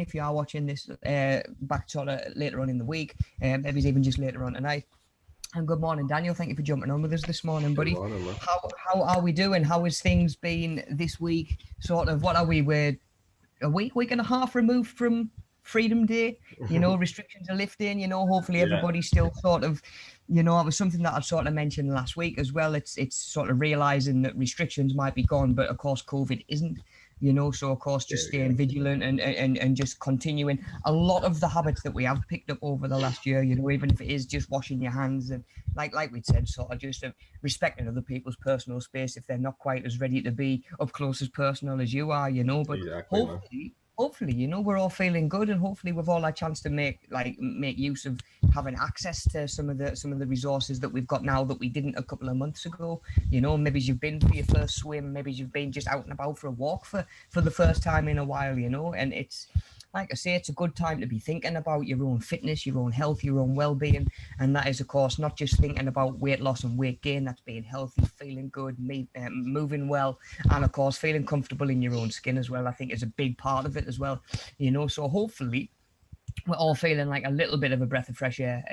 if you are watching this back sort of later on in the week, maybe even just later on tonight. And good morning, Daniel. Thank you for jumping on with us this morning, buddy. Good morning, man. How are we doing? How has things been this week? Sort of, what are we? We're a week and a half removed from Freedom Day. You know, restrictions are lifting. You know, hopefully everybody's still sort of, you know, it was something that I sort of mentioned last week as well. It's sort of realizing that restrictions might be gone, but of course COVID isn't. You know, so of course just staying vigilant and just continuing a lot of the habits that we have picked up over the last year, you know, even if it is just washing your hands and like we said, sort of just respecting other people's personal space if they're not quite as ready to be up close as personal as you are, you know, but hopefully, you know, we're all feeling good, and hopefully we've all had a chance to make use of having access to some of the resources that we've got now that we didn't a couple of months ago. You know, maybe you've been for your first swim, maybe you've been just out and about for a walk for the first time in a while, you know, and it's, like I say, it's a good time to be thinking about your own fitness, your own health, your own well-being. And that is, of course, not just thinking about weight loss and weight gain. That's being healthy, feeling good, moving well, and, of course, feeling comfortable in your own skin as well, I think is a big part of it as well. You know, so hopefully we're all feeling like a little bit of a breath of fresh air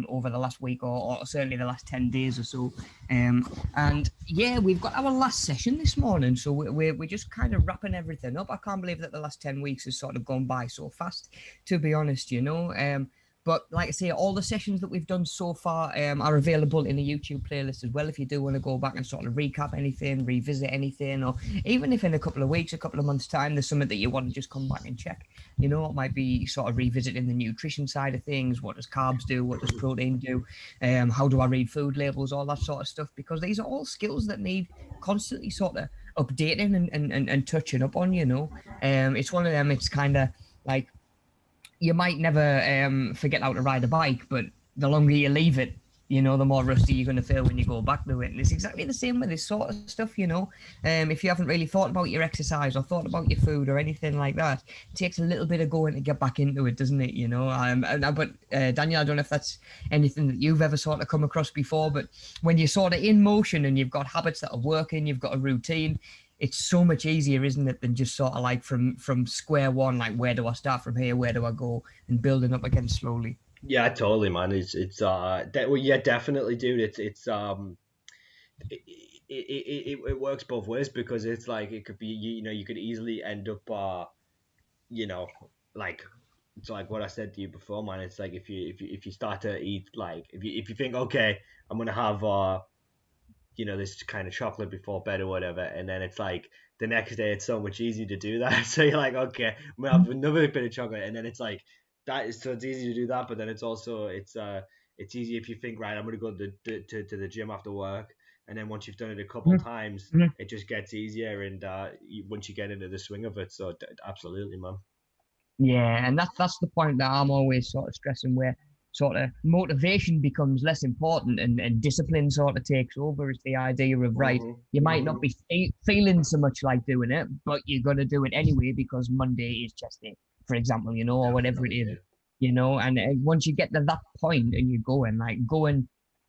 over the last week or certainly the last 10 days or so. And yeah, we've got our last session this morning, so we're just kind of wrapping everything up. I can't believe that the last 10 weeks has sort of gone by so fast, to be honest, you know. But like I say, all the sessions that we've done so far are available in the YouTube playlist as well. If you do want to go back and sort of recap anything, revisit anything, or even if in a couple of weeks, a couple of months' time, there's something that you want to just come back and check. You know, it might be sort of revisiting the nutrition side of things. What does carbs do? What does protein do? How do I read food labels? All that sort of stuff. Because these are all skills that need constantly sort of updating and touching up on, you know. It's one of them, it's kind of like, you might never forget how to ride a bike, but the longer you leave it, you know, the more rusty you're going to feel when you go back to it. And it's exactly the same with this sort of stuff, you know. If you haven't really thought about your exercise or thought about your food or anything like that, it takes a little bit of going to get back into it, doesn't it, you know? But Daniel, I don't know if that's anything that you've ever sort of come across before, but when you're sort of in motion and you've got habits that are working, you've got a routine, it's so much easier, isn't it, than just sort of like from square one, like where do I start from here, where do I go, and building up again slowly. Yeah, totally, man. Yeah, definitely, dude. It works both ways, because it's like it could be, you know, you could easily end up you know, like, it's like what I said to you before, man. It's like if you start to eat, like, if you think, okay, I'm gonna have you know, this kind of chocolate before bed or whatever, and then it's like the next day it's so much easier to do that. So you're like, okay, I'm gonna have another bit of chocolate, and then it's like that is, so it's easy to do that, but then it's also it's easy if you think, right, I'm gonna go to the gym after work, and then once you've done it a couple times, it just gets easier, and once you get into the swing of it. So absolutely, man. Yeah, and that's the point that I'm always sort of stressing, where sort of motivation becomes less important and discipline sort of takes over. It's the idea of, right, you might not be feeling so much like doing it, but you're going to do it anyway because Monday is chest day, for example, you know, or whatever it is, you know. And once you get to that point and you're going,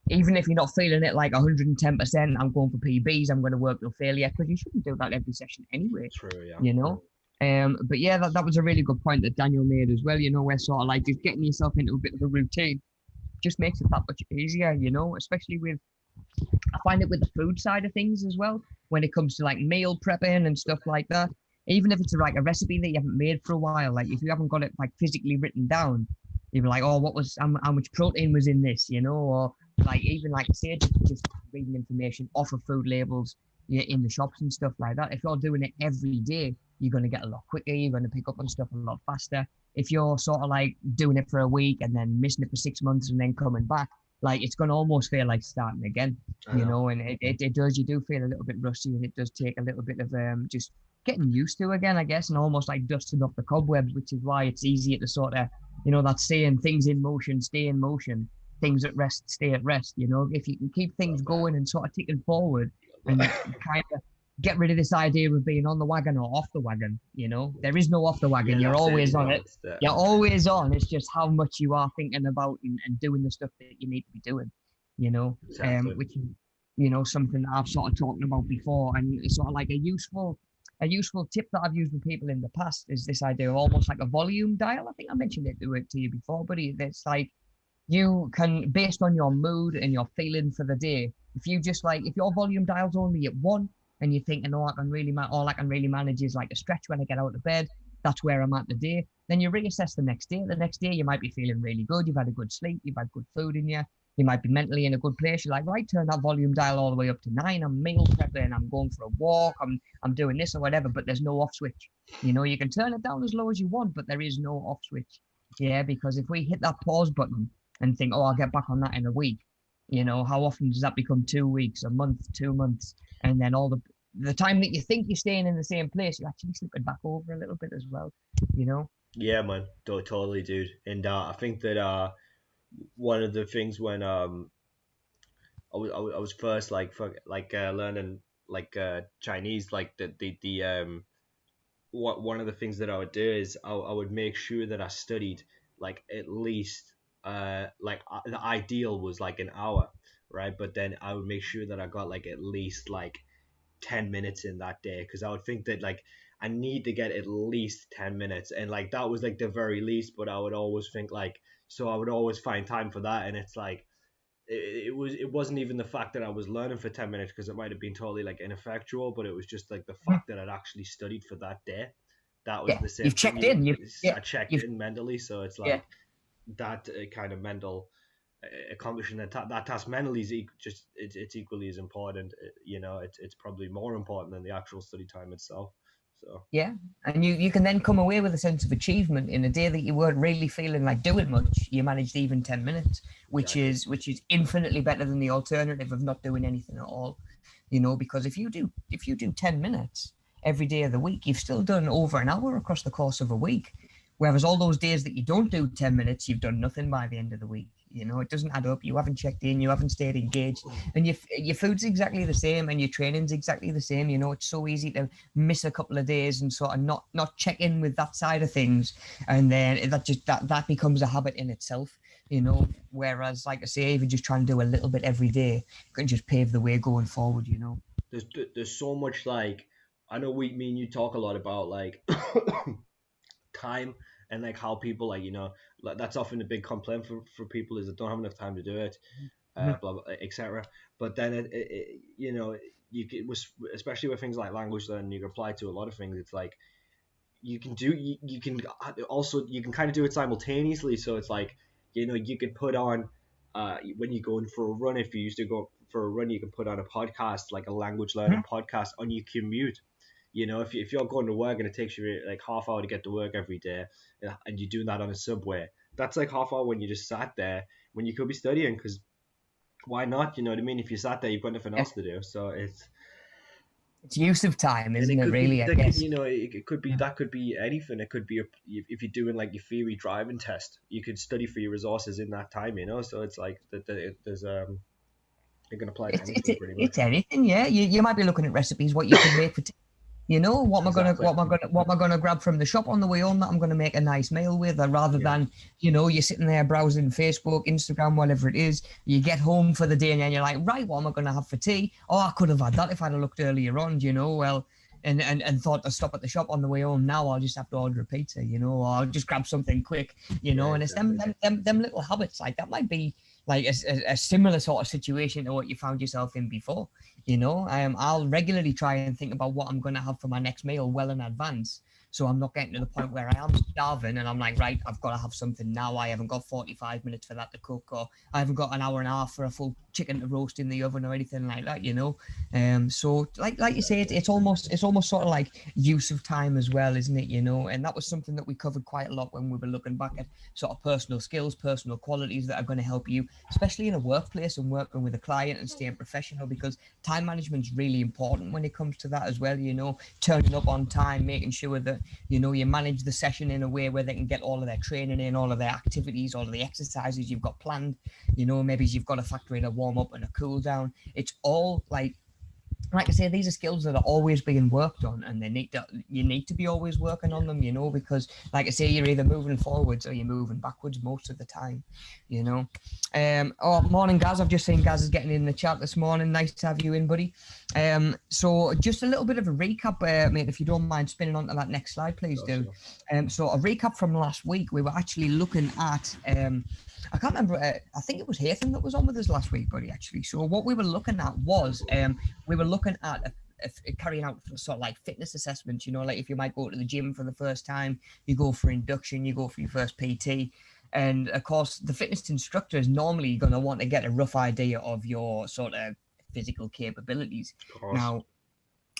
even if you're not feeling it like 110%, I'm going for PBs, I'm going to work till failure, because you shouldn't do that every session anyway. True, yeah. You know. But yeah, that was a really good point that Daniel made as well, you know, where sort of like just getting yourself into a bit of a routine just makes it that much easier, you know, especially with, I find it with the food side of things as well, when it comes to like meal prepping and stuff like that. Even if it's like a recipe that you haven't made for a while, like if you haven't got it like physically written down, you'll be like, oh, how much protein was in this, you know, or like even like I say, just reading information off of food labels in the shops and stuff like that. If you're doing it every day, you're going to get a lot quicker. You're going to pick up on stuff a lot faster. If you're sort of like doing it for a week and then missing it for 6 months and then coming back, like it's going to almost feel like starting again, you know, and it does, you do feel a little bit rusty, and it does take a little bit of just getting used to again, I guess, and almost like dusting off the cobwebs, which is why it's easier to sort of, you know, that saying, things in motion stay in motion, things at rest stay at rest, you know. If you can keep things going and sort of ticking forward and kind of get rid of this idea of being on the wagon or off the wagon, you know. There is no off the wagon. You're always on it. You're always on. It's just how much you are thinking about and doing the stuff that you need to be doing, you know. Which is, you know, something that I've sort of talked about before, and it's sort of like a useful A useful tip that I've used with people in the past is this idea of almost like a volume dial. I think I mentioned it to you before, but it's like you can, based on your mood and your feeling for the day, if you just like, if your volume dial's only at 1 and you're thinking, oh, all I can really manage is like a stretch when I get out of bed, that's where I'm at today, then you reassess the next day. The next day you might be feeling really good, you've had a good sleep, you've had good food in you, you might be mentally in a good place. You're like, right, turn that volume dial all the way up to 9. I'm meal prepping, I'm going for a walk, I'm doing this or whatever, but there's no off switch. You know, you can turn it down as low as you want, but there is no off switch. Yeah, because if we hit that pause button and think, oh, I'll get back on that in a week, you know, how often does that become 2 weeks, a month, 2 months? And then all the time that you think you're staying in the same place, you're actually slipping back over a little bit as well, you know? Yeah, man, totally, dude. And I think that one of the things when I was first like learning Chinese, like the one of the things that I would do is I would make sure that I studied like at least the ideal was like an hour, right? But then I would make sure that I got like at least like 10 minutes in that day, because I would think that like I need to get at least 10 minutes, and like that was like the very least. But I would always think like, so I would always find time for that, and it's like it wasn't even the fact that I was learning for 10 minutes, because it might have been totally like ineffectual, but it was just like the fact that I'd actually studied for that day. That was Yeah, the same you've thing. checked in. I checked You've, in mentally, so it's yeah, like that kind of mental accomplishing that task mentally is it's equally as important. You know, it's probably more important than the actual study time itself. So yeah. And you can then come away with a sense of achievement in a day that you weren't really feeling like doing much. You managed even 10 minutes, exactly. which is infinitely better than the alternative of not doing anything at all. You know, because if you do 10 minutes every day of the week, you've still done over an hour across the course of a week. Whereas all those days that you don't do 10 minutes, you've done nothing by the end of the week. You know, it doesn't add up. You haven't checked in, you haven't stayed engaged, and your food's exactly the same, and your training's exactly the same. You know, it's so easy to miss a couple of days and sort of not check in with that side of things, and then that becomes a habit in itself. You know, whereas like I say, if you just try and do a little bit every day, you can just pave the way going forward. You know. There's so much like, I know me and you talk a lot about like time, and like how people like, you know, like that's often a big complaint for people, is that don't have enough time to do it, blah blah, etc. But then you know, was especially with things like language learning, you can apply to a lot of things. It's like you can also, you can kind of do it simultaneously. So it's like, you know, you could put on when you're going for a run, if you used to go for a run, you can put on a podcast, like a language learning podcast on your commute. You know, if you're going to work and it takes you like half hour to get to work every day, and you're doing that on a subway, that's like half hour when you just sat there when you could be studying, because why not? You know what I mean? If you sat there, you've got nothing else to do. So it's use of time, and isn't it it? could be Really, I that guess. you know, it could be, that could be anything. It could be if you're doing like your theory driving test, you could study for your resources in that time. You know, so it's like there's you can apply to anything pretty much. It's anything. Yeah, you might be looking at recipes, what you could make for you know, Exactly. what am I gonna grab from the shop on the way home that I'm gonna make a nice meal with, rather Yeah. than, you know, you're sitting there browsing Facebook, Instagram, whatever it is. You get home for the day and then you're like, right, what am I gonna have for tea? Oh, I could have had that if I'd have looked earlier on, you know. Well, and thought to stop at the shop on the way home. Now I'll just have to order a pizza, you know, or I'll just grab something quick, you Yeah. know. And it's Exactly. them little habits like that might be like a similar sort of situation to what you found yourself in before. You know, I'll regularly try and think about what I'm going to have for my next meal well in advance. So I'm not getting to the point where I am starving and I'm like, right, I've got to have something now. I haven't got 45 minutes for that to cook, or I haven't got an hour and a half for a full chicken to roast in the oven or anything like that, you know. So like you say, it's almost sort of like use of time as well, isn't it? You know, and that was something that we covered quite a lot when we were looking back at sort of personal skills, personal qualities that are going to help you, especially in a workplace and working with a client and staying professional, because time management is really important when it comes to that as well. You know, turning up on time, making sure that, you know, you manage the session in a way where they can get all of their training in, all of their activities, all of the exercises you've got planned. You know, maybe you've got to factor in a warm up and a cool down. It's all like like I say, these are skills that are always being worked on, and you need to be always working on them, because like I say, you're either moving forwards or you're moving backwards most of the time, morning, Gaz. I've just seen Gaz is getting in the chat this morning. Nice to have you in, buddy. So just a little bit of a recap, mate, if you don't mind spinning onto that next slide, please do. So a recap from last week, we were actually looking at I can't remember. I think it was Haytham that was on with us last week, buddy. Actually, so what we were looking at was we were looking at carrying out sort of like fitness assessments. Like if you might go to the gym for the first time, you go for induction, you go for your first PT, and of course, the fitness instructor is normally going to want to get a rough idea of your sort of physical capabilities. Now,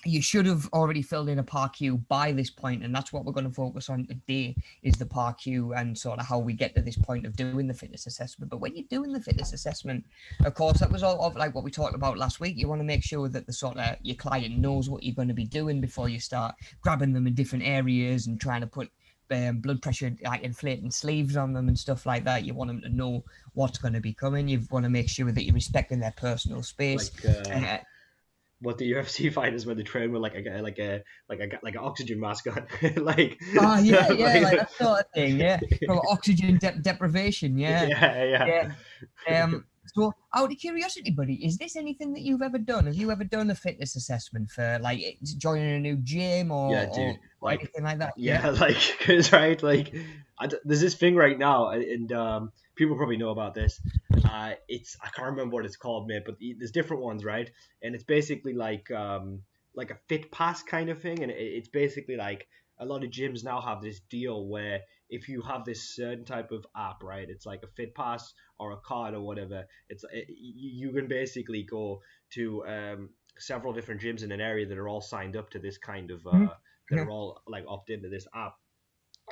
you should have already filled in a PAR-Q by this point, and that's what we're going to focus on today, is the PAR-Q and sort of how we get to this point of doing the fitness assessment. But when you're doing the fitness assessment, of course, that was all of like what we talked about last week. You want to make sure that the sort of your client knows what you're going to be doing before you start grabbing them in different areas and trying to put blood pressure, like inflating sleeves on them and stuff like that. You want them to know what's going to be coming. You want to make sure that you're respecting their personal space. What the UFC fighters when they train with like an oxygen mask on, like that sort of thing, from oxygen deprivation, yeah. So out of curiosity, buddy, is this anything that you've ever done? Have you ever done a fitness assessment for like joining a new gym or anything like that? Because there's this thing right now, and people probably know about this. I can't remember what it's called, mate, but there's different ones, right? And it's basically like a fit pass kind of thing, and it's basically like a lot of gyms now have this deal where if you have this certain type of app, right, it's like a fit pass or a card or whatever. You can basically go to several different gyms in an area that are all signed up to this kind of that are all like opt into this app.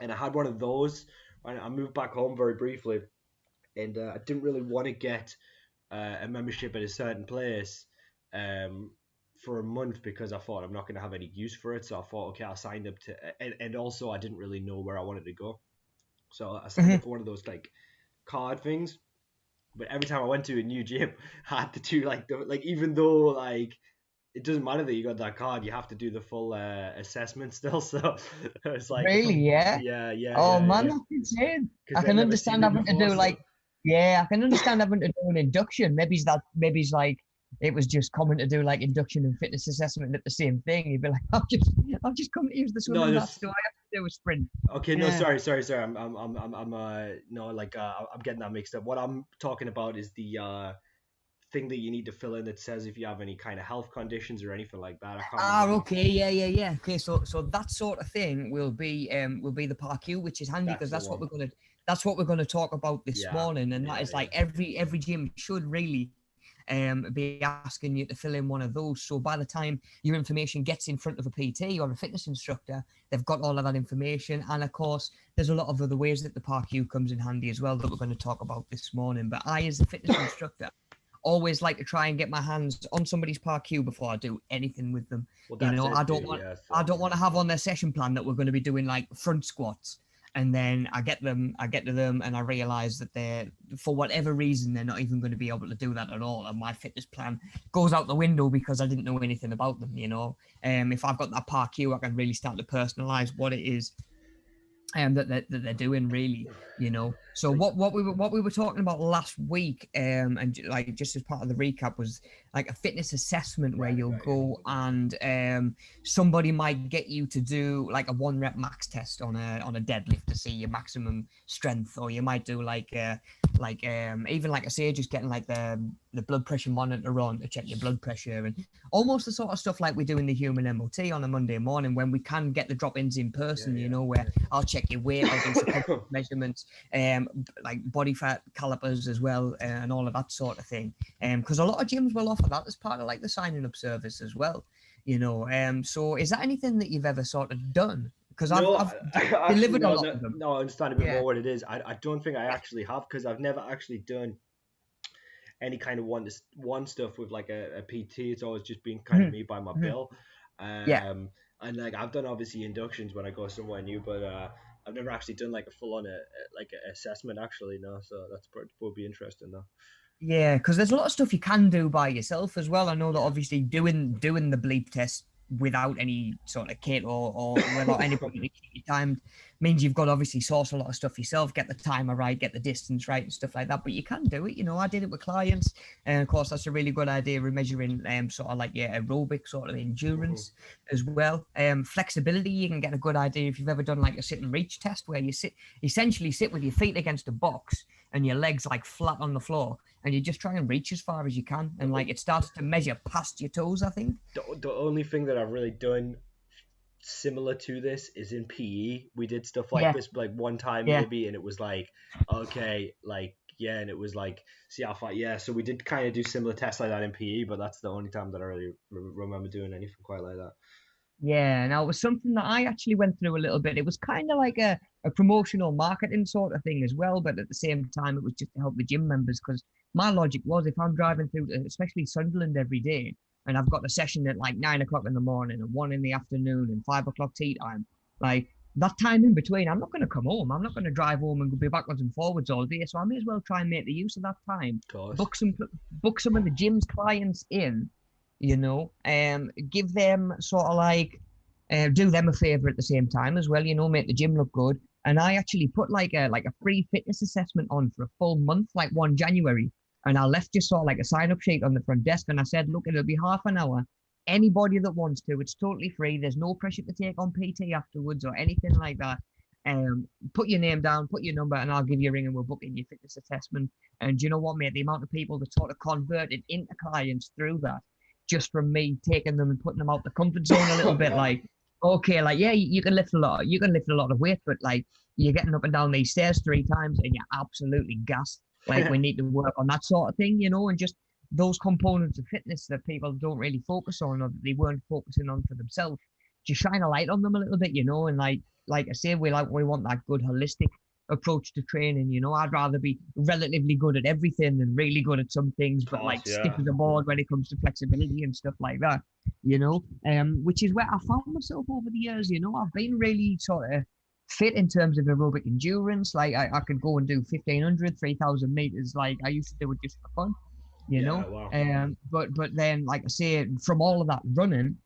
And I had one of those. I moved back home very briefly, and I didn't really want to get a membership at a certain place for a month because I thought I'm not going to have any use for it. So I thought, okay, I signed up to, and also I didn't really know where I wanted to go. So I signed up for one of those like card things. But every time I went to a new gym, I had to do even though like it doesn't matter that you got that card, you have to do the full assessment still. So it's like really, yeah. Oh man, that's insane. I can understand having to do I can understand having to do an induction. Maybe it's like it was just common to do like induction and fitness assessment at the same thing. You'd be like, I've just come to use the swimming mats. Do I have to do a sprint? Okay, no, sorry. I'm getting that mixed up. What I'm talking about is the thing that you need to fill in that says if you have any kind of health conditions or anything like that. Okay, yeah. Okay, so that sort of thing will be the PAR-Q, which is handy because that's what we're gonna talk about this morning, and that is like every gym should really be asking you to fill in one of those. So by the time your information gets in front of a PT or a fitness instructor, they've got all of that information. And of course, there's a lot of other ways that the PAR-Q comes in handy as well that we're going to talk about this morning. But I, as a fitness instructor, always like to try and get my hands on somebody's PAR-Q before I do anything with them. Well, I don't want to have on their session plan that we're going to be doing like front squats, and then I get to them and I realize that they're, for whatever reason, they're not even going to be able to do that at all, and my fitness plan goes out the window because I didn't know anything about them. If I've got that PAR-Q, I can really start to personalize what it is that they're doing, really. So what we were talking about last week, and like just as part of the recap, was like a fitness assessment where you'll go and somebody might get you to do like a 1 rep max test on a deadlift to see your maximum strength, or you might do even like I say, just getting like the blood pressure monitor on to check your blood pressure, and almost the sort of stuff like we do in the human MOT on a Monday morning when we can get the drop-ins in person, where I'll check your weight, I'll do some measurements, like body fat calipers as well, and all of that sort of thing. Because a lot of gyms will offer that as part of like the signing up service as well. So is that anything that you've ever sort of done? Because I've delivered a lot of them. No, I understand a bit more what it is. I don't think I actually have, because I've never actually done any kind of one stuff with like a PT. It's always just been kind of me by my bill. And like I've done obviously inductions when I go somewhere new, but I've never actually done like a full on like assessment actually. No, so that's would be interesting though. Yeah, because there's a lot of stuff you can do by yourself as well. I know that obviously doing the bleep test without any sort of kit or without anybody to keep you timed means you've got to obviously source a lot of stuff yourself, get the timer right, get the distance right, and stuff like that. But you can do it. I did it with clients, and of course that's a really good idea. We're measuring sort of like your aerobic sort of endurance as well. Flexibility, you can get a good idea if you've ever done like a sit and reach test where you essentially sit with your feet against a box and your legs like flat on the floor, and you just try and reach as far as you can, and like it starts to measure past your toes, I think. The only thing that I've really done similar to this is in PE. We did stuff like this like one time maybe, and it was like, okay, like, yeah, and it was like, see how far, yeah. So we did kind of do similar tests like that in PE, but that's the only time that I really remember doing anything quite like that. Yeah, now it was something that I actually went through a little bit. It was kind of like a promotional marketing sort of thing as well, but at the same time, it was just to help the gym members, because my logic was if I'm driving through, especially Sunderland every day, and I've got a session at like 9 o'clock in the morning and 1 in the afternoon and 5 o'clock tea time, like that time in between, I'm not going to come home. I'm not going to drive home and be backwards and forwards all day. So I may as well try and make the use of that time, book some of the gym's clients in, give them sort of like, do them a favor at the same time as well, make the gym look good. And I actually put like a free fitness assessment on for a full month, like 1 January. And I left just sort of like a sign up sheet on the front desk. And I said, look, it'll be half an hour. Anybody that wants to, it's totally free. There's no pressure to take on PT afterwards or anything like that. Put your name down, put your number, and I'll give you a ring and we'll book in your fitness assessment. And you know what, mate? The amount of people that sort of converted into clients through that, just from me taking them and putting them out the comfort zone a little bit, like, okay, like, yeah, you can lift a lot of weight, but like you're getting up and down these stairs 3 times and you're absolutely gassed. Like we need to work on that sort of thing, and just those components of fitness that people don't really focus on or that they weren't focusing on for themselves. Just shine a light on them a little bit, and like I say, we want that good holistic approach to training. I'd rather be relatively good at everything than really good at some things, but like stiff as a board when it comes to flexibility and stuff like that, which is where I found myself over the years. I've been really sort of fit in terms of aerobic endurance. Like I could go and do 1,500, 3,000 meters. Like I used to do it just for fun, Wow. But then, like I say, from all of that running,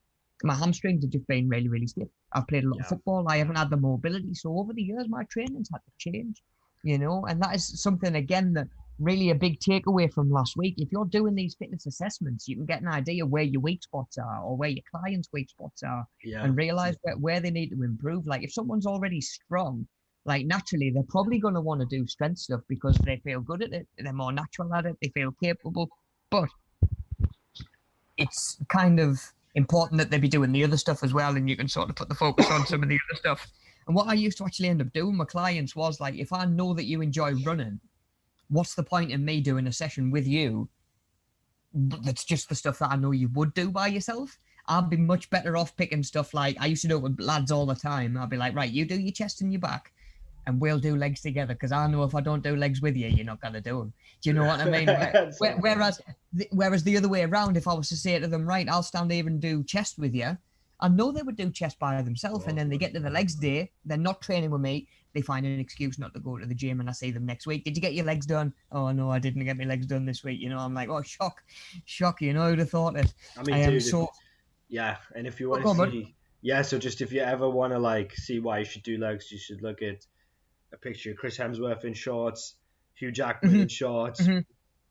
my hamstrings have just been really, really stiff. I've played a lot of football. I haven't had the mobility. So over the years, my training's had to change, and that is something, again, that really a big takeaway from last week. If you're doing these fitness assessments, you can get an idea where your weak spots are or where your clients' weak spots are, and realize where they need to improve. Like if someone's already strong, like naturally, they're probably going to want to do strength stuff because they feel good at it. They're more natural at it. They feel capable. But it's kind of important that they be doing the other stuff as well, and you can sort of put the focus on some of the other stuff. And what I used to actually end up doing with clients was like, if I know that you enjoy running, what's the point in me doing a session with you that's just the stuff that I know you would do by yourself? I'd be much better off picking stuff like, I used to do it with lads all the time. I'd be like, right, you do your chest and your back, and we'll do legs together, because I know if I don't do legs with you, you're not going to do them. Do you know what I mean? Whereas the other way around, if I was to say to them, right, I'll stand here and do chest with you, I know they would do chest by themselves, and then they get to the legs day, they're not training with me, they find an excuse not to go to the gym, and I see them next week. Did you get your legs done? Oh, no, I didn't get my legs done this week. I'm like, oh, shock, who'd have thought it? I mean, dude, and if you want to see... so just if you ever want to like see why you should do legs, you should look at a picture of Chris Hemsworth in shorts, Hugh Jackman in shorts,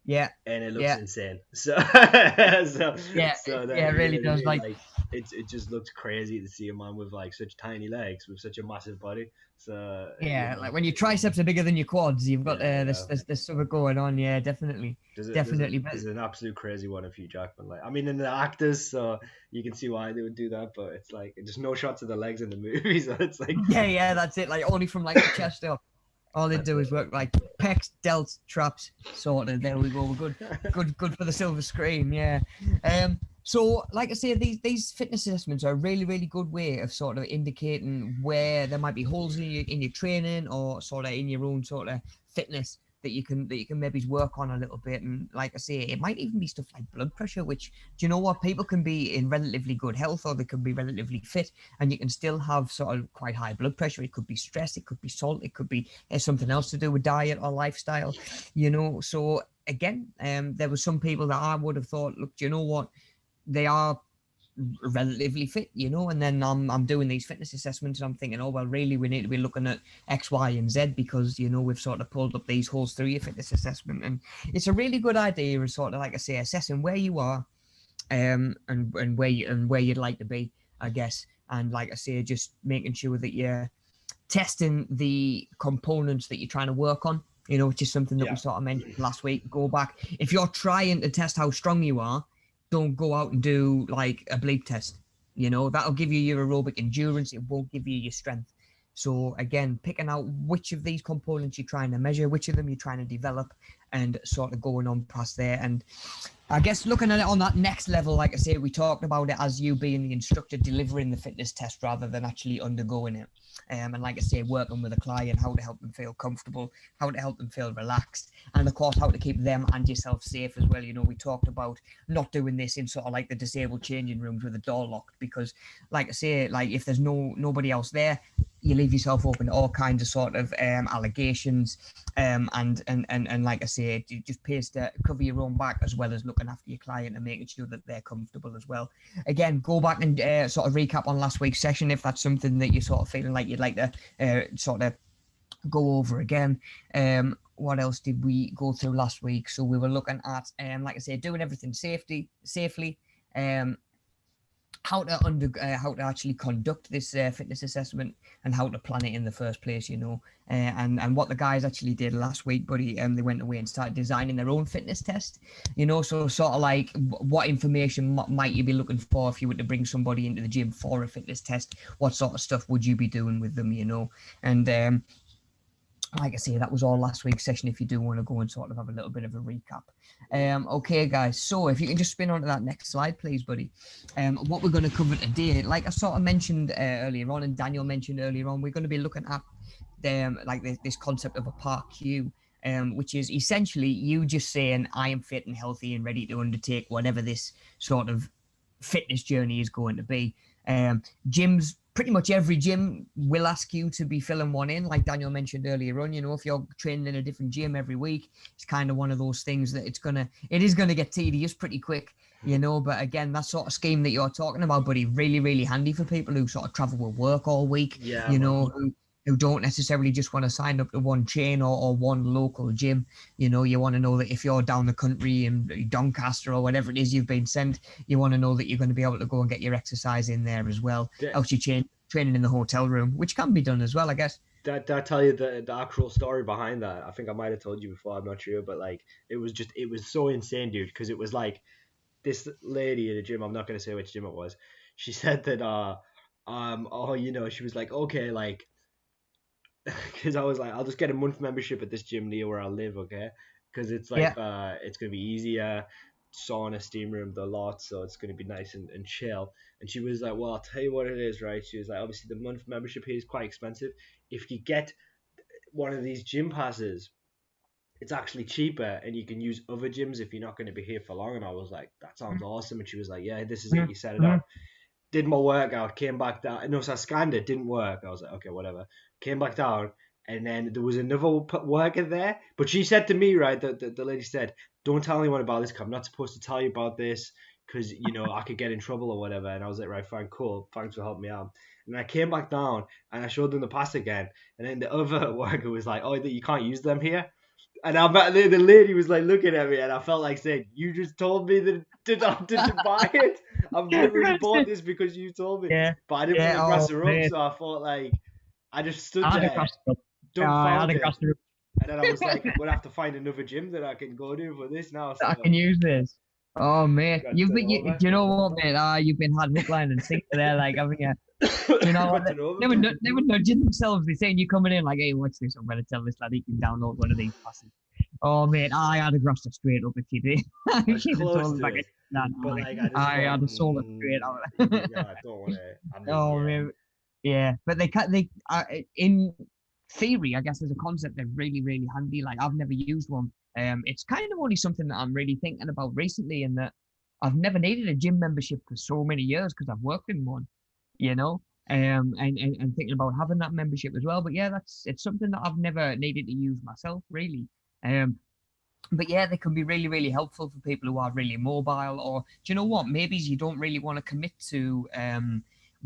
yeah, and it looks insane. So it really does. Like it just looks crazy to see a man with like such tiny legs with such a massive body. So like when your triceps are bigger than your quads, you've got there's something going on. Yeah, definitely. There's an absolute crazy one of Hugh Jackman. Like, I mean, in the actors, so you can see why they would do that, but it's like there's no shots of the legs in the movie, so it's like that's it. Like only from like the chest up. All they do is work like pecs, delts, traps, sorted. There we go. We're good for the silver screen. Yeah. So, like I say, these fitness assessments are a really, really good way of sort of indicating where there might be holes in your training or sort of in your own sort of fitness that you can maybe work on a little bit. And like I say, it might even be stuff like blood pressure, which, do you know what, people can be in relatively good health, or they can be relatively fit, and you can still have sort of quite high blood pressure. It could be stress, it could be salt, it could be something else to do with diet or lifestyle, you know. So again, there were some people that I would have thought, look, do you know what, they are relatively fit, you know, and then I'm doing these fitness assessments and I'm thinking, oh well, really we need to be looking at X, Y, and Z, because, you know, we've sort of pulled up these holes through your fitness assessment. And it's a really good idea of sort of, like I say, assessing where you are, and where you'd like to be, I guess. And like I say, just making sure that you're testing the components that you're trying to work on, you know, which is something that we sort of mentioned last week. Go back, if you're trying to test how strong you are, don't go out and do like a bleep test. You know, that'll give you your aerobic endurance, it won't give you your strength. So again, picking out which of these components you're trying to measure, which of them you're trying to develop, and sort of going on past there. And I guess looking at it on that next level, like I say, we talked about it as you being the instructor delivering the fitness test rather than actually undergoing it. And like I say, working with a client, how to help them feel comfortable, how to help them feel relaxed, and of course, how to keep them and yourself safe as well. You know, we talked about not doing this in sort of like the disabled changing rooms with the door locked, because like I say, like if there's nobody else there, you leave yourself open to all kinds of sort of allegations, and like I say, it just pays to cover your own back as well as looking after your client and making sure that they're comfortable as well. Again, go back and sort of recap on last week's session if that's something that you're sort of feeling like you'd like to sort of go over again. What else did we go through last week? So we were looking at, like I say, doing everything safely, how to actually conduct this fitness assessment, and how to plan it in the first place, you know. And what the guys actually did last week, buddy, they went away and started designing their own fitness test, you know. So sort of like, what information might you be looking for if you were to bring somebody into the gym for a fitness test? What sort of stuff would you be doing with them, you know? And like I say, that was all last week's session, if you do want to go and sort of have a little bit of a recap. Okay, guys, so if you can just spin onto that next slide, please, buddy. What we're going to cover today, like I sort of mentioned earlier on, and Daniel mentioned earlier on, we're going to be looking at like this concept of a park queue, which is essentially you just saying, I am fit and healthy and ready to undertake whatever this sort of fitness journey is going to be. Gyms, pretty much every gym will ask you to be filling one in, like Daniel mentioned earlier on. You know, if you're training in a different gym every week, it's kind of one of those things that it is gonna get tedious pretty quick, you know. But again, that sort of scheme that you're talking about, buddy, really, really handy for people who sort of travel with work all week, you know, who don't necessarily just want to sign up to one chain or one local gym. You know, you want to know that if you're down the country in Doncaster or whatever it is you've been sent, you want to know that you're going to be able to go and get your exercise in there as well. Helps you training in the hotel room, which can be done as well, I guess. Did I tell you the actual story behind that? I think I might have told you before, I'm not sure, but like it was so insane, dude, because it was like this lady at a gym, I'm not gonna say which gym it was. She said that oh, you know, she was like, okay, like, because I was like, I'll just get a month membership at this gym near where I live, okay? Because it's like it's gonna be easier, sauna, steam room, the lot, so it's gonna be nice and chill. And she was like, well, I'll tell you what it is, right? She was like, obviously the month membership here is quite expensive. If you get one of these gym passes, it's actually cheaper, and you can use other gyms if you're not going to be here for long. And I was like, that sounds awesome. And she was like, yeah, this is it. You set it up. Did my workout, came back down. No, so I scanned it, didn't work. I was like, okay, whatever. Came back down, and then there was another worker there. But she said to me, right, the lady said, don't tell anyone about this, because I'm not supposed to tell you about this, because, you know, I could get in trouble or whatever. And I was like, right, fine, cool. Thanks for helping me out. And I came back down, and I showed them the pass again. And then the other worker was like, oh, you can't use them here. And the lady was like looking at me, and I felt like saying, you just told me that to buy it. I've literally bought this because you told me. Yeah. But I didn't want to grass her up, so I thought, like, I just stood there, dumbfounded. And then I was like, I'm going to have to find another gym that I can go to for this now. So I can use this. Oh, mate. You know what, mate? You've been hard hook, line, and sinker there, like, haven't you? You know what? They were nudging themselves. They're saying you're coming in like, hey, watch this. I'm going to tell this lad he can download one of these passes. Oh, mate, I had a grass straight up if you did. I was close to it. I had a solar straight out. Yeah, I don't want to. Oh, man. Yeah, but they in theory, I guess, as a concept, they're really, really handy. Like, I've never used one. It's kind of only something that I'm really thinking about recently, in that I've never needed a gym membership for so many years because I've worked in one, you know, and thinking about having that membership as well. But yeah, it's something that I've never needed to use myself, really. Um, but yeah, they can be really, really helpful for people who are really mobile, or do you know what? Maybe you don't really want to commit to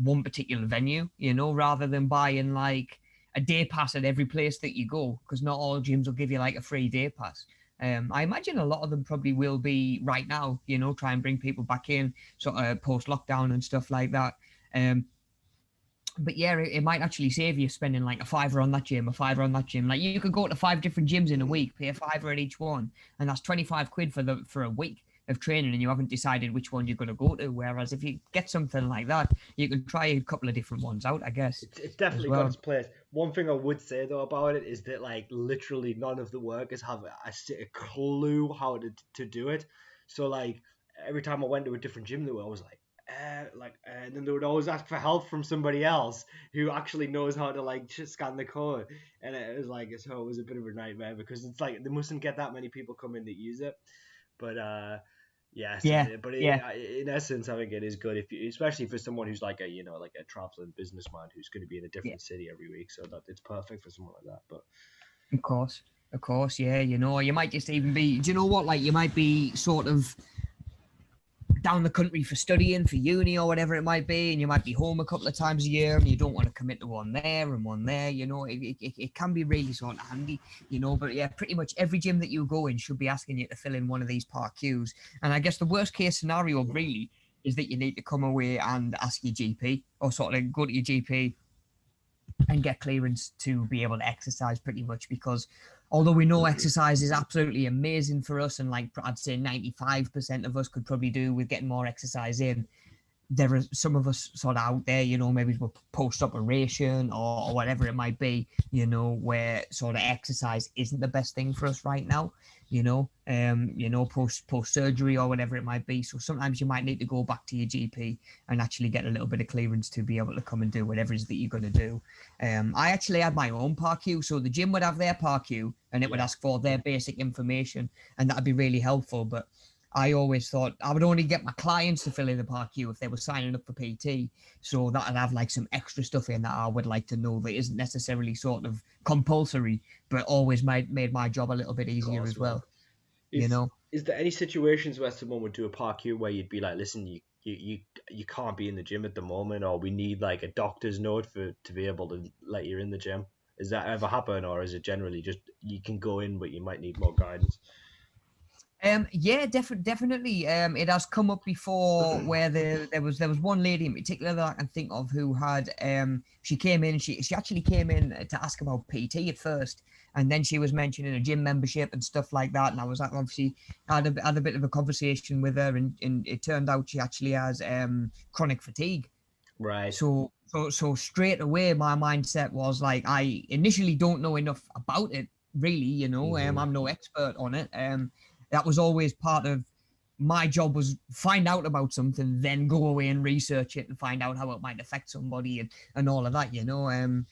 one particular venue, you know, rather than buying like a day pass at every place that you go, because not all gyms will give you like a free day pass. I imagine a lot of them probably will be right now, you know, try and bring people back in sort of post lockdown and stuff like that. But yeah, it might actually save you spending like a fiver on that gym, a fiver on that gym. Like, you could go to 5 different gyms in a week, pay a fiver at each one, and that's 25 quid for a week of training, and you haven't decided which one you're going to go to. Whereas if you get something like that, you can try a couple of different ones out, I guess. It's definitely got its place. One thing I would say though about it is that like literally none of the workers have a clue how to do it. So like every time I went to a different gym, they were always like, and then they would always ask for help from somebody else who actually knows how to like scan the code, and it was like, so it was a bit of a nightmare because it's like they mustn't get that many people come in that use it, but yes, Yeah, but yeah. in essence, I think it is good if you, especially for someone who's like a like a traveling businessman who's going to be in a Yeah, different city every week, so that it's perfect for someone like that. But of course, yeah. You know, you might just even be. Do you know what? Like, you might be sort of down the country for studying, for uni or whatever it might be, and you might be home a couple of times a year, and you don't want to commit to one there and one there. You know, it can be really sort of handy, you know. But yeah, pretty much every gym that you go in should be asking you to fill in one of these park queues. And I guess the worst case scenario really is that you need to come away and ask your GP, or sort of go to your GP and get clearance to be able to exercise, pretty much, because although we know exercise is absolutely amazing for us, and like I'd say 95% of us could probably do with getting more exercise in, there are some of us sort of out there, you know, maybe we're post-operation or whatever it might be, you know, where sort of exercise isn't the best thing for us right now, you know, post surgery or whatever it might be. So sometimes you might need to go back to your GP and actually get a little bit of clearance to be able to come and do whatever it is that you're going to do. I actually had my own park queue, so the gym would have their park queue and it would ask for their basic information, and that'd be really helpful. But I always thought I would only get my clients to fill in the park queue if they were signing up for PT. So that'd have like some extra stuff in that I would like to know that isn't necessarily sort of compulsory, but always made my job a little bit easier as well. You know? Is there any situations where someone would do a park queue where you'd be like, listen, you can't be in the gym at the moment, or we need like a doctor's note to be able to let you in the gym? Has that ever happened, or is it generally just you can go in but you might need more guidance? Yeah, definitely. It has come up before where there was one lady in particular that I can think of who had she came in, she actually came in to ask about PT at first, and then she was mentioning a gym membership and stuff like that, and I was like, obviously had a bit of a conversation with her, and it turned out she actually has chronic fatigue. Right. So straight away my mindset was like, I initially don't know enough about it, really, you know. I'm no expert on it. That was always part of my job, was find out about something, then go away and research it and find out how it might affect somebody, and all of that, you know.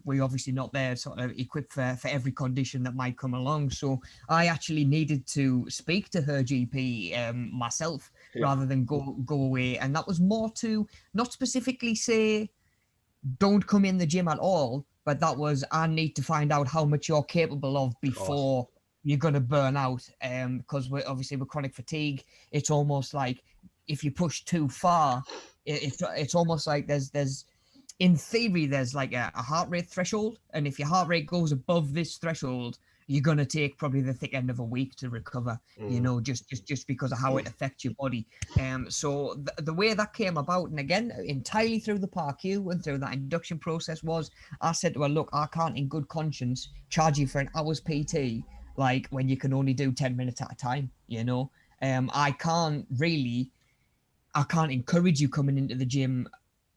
We're obviously not there sort of equipped for every condition that might come along. So I actually needed to speak to her GP myself, rather than go away. And that was more to not specifically say, don't come in the gym at all, but that was, I need to find out how much you're capable of Course. before you're going to burn out. Because we're obviously with chronic fatigue, it's almost like if you push too far, it's almost like there's in theory there's like a heart rate threshold, and if your heart rate goes above this threshold, you're going to take probably the thick end of a week to recover, you know, just because of how it affects your body. So the way that came about, and again entirely through the park queue and through that induction process, was I said to her, look, I can't in good conscience charge you for an hour's PT like when you can only do 10 minutes at a time, you know. I can't encourage you coming into the gym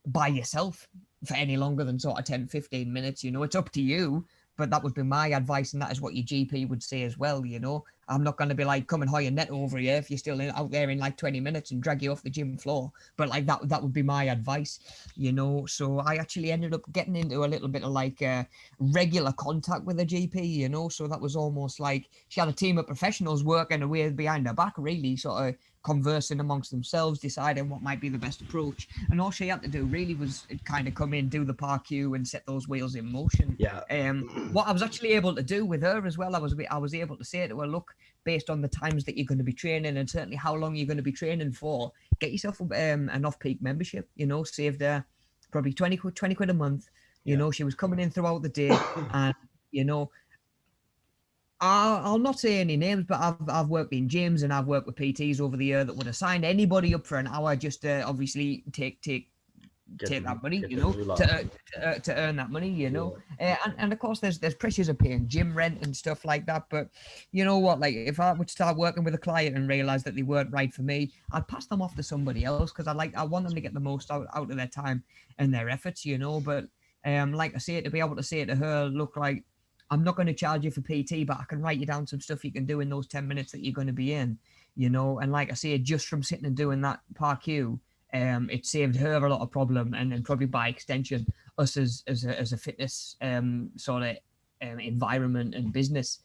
by yourself for any longer than sort of 10-15 minutes, you know. It's up to you, but that would be my advice, and that is what your GP would say as well, you know. I'm not going to be like, come and hire net over here if you're still out there in like 20 minutes and drag you off the gym floor. But like that would be my advice, you know. So I actually ended up getting into a little bit of like regular contact with a GP, you know. So that was almost like she had a team of professionals working away behind her back, really sort of conversing amongst themselves, deciding what might be the best approach. And all she had to do really was kind of come in, do the parkour and set those wheels in motion. Yeah. What I was actually able to do with her as well, I was able to say to her, look, based on the times that you're going to be training and certainly how long you're going to be training for, get yourself an off-peak membership, you know, saved her probably 20 quid a month. You know, she was coming in throughout the day and, you know, I'll not say any names, but I've worked in gyms and I've worked with PTs over the year that would have signed anybody up for an hour just to obviously take that money, you know, to earn that money, you know. And of course there's pressures of paying gym rent and stuff like that. But you know what, like if I would start working with a client and realize that they weren't right for me, I'd pass them off to somebody else because I want them to get the most out of their time and their efforts, you know. But like I say, to be able to say to her, look, like, I'm not going to charge you for PT, but I can write you down some stuff you can do in those 10 minutes that you're going to be in, you know. And like I say, just from sitting and doing that parkour, it saved her a lot of problem, and probably by extension us as a fitness sort of environment and business,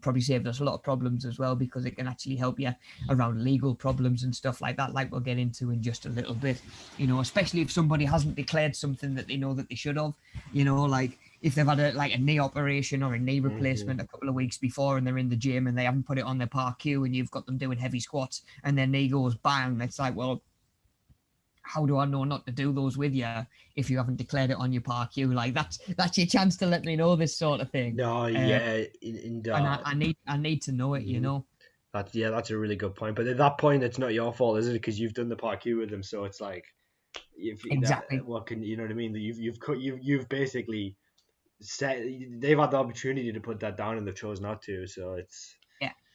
probably saved us a lot of problems as well, because it can actually help you around legal problems and stuff like that, like we'll get into in just a little bit, you know, especially if somebody hasn't declared something that they know that they should have, you know, like if they've had a knee operation or a knee replacement a couple of weeks before and they're in the gym and they haven't put it on their parkour and you've got them doing heavy squats and their knee goes bang, it's like, well, how do I know not to do those with you if you haven't declared it on your parkour? Like that's your chance to let me know this sort of thing. No, and I need to know it, you know. That's a really good point. But at that point, it's not your fault, is it? Because you've done the parkour with them, so it's like, exactly. What can you know what I mean? You've basically said they've had the opportunity to put that down and they've chose not to. So it's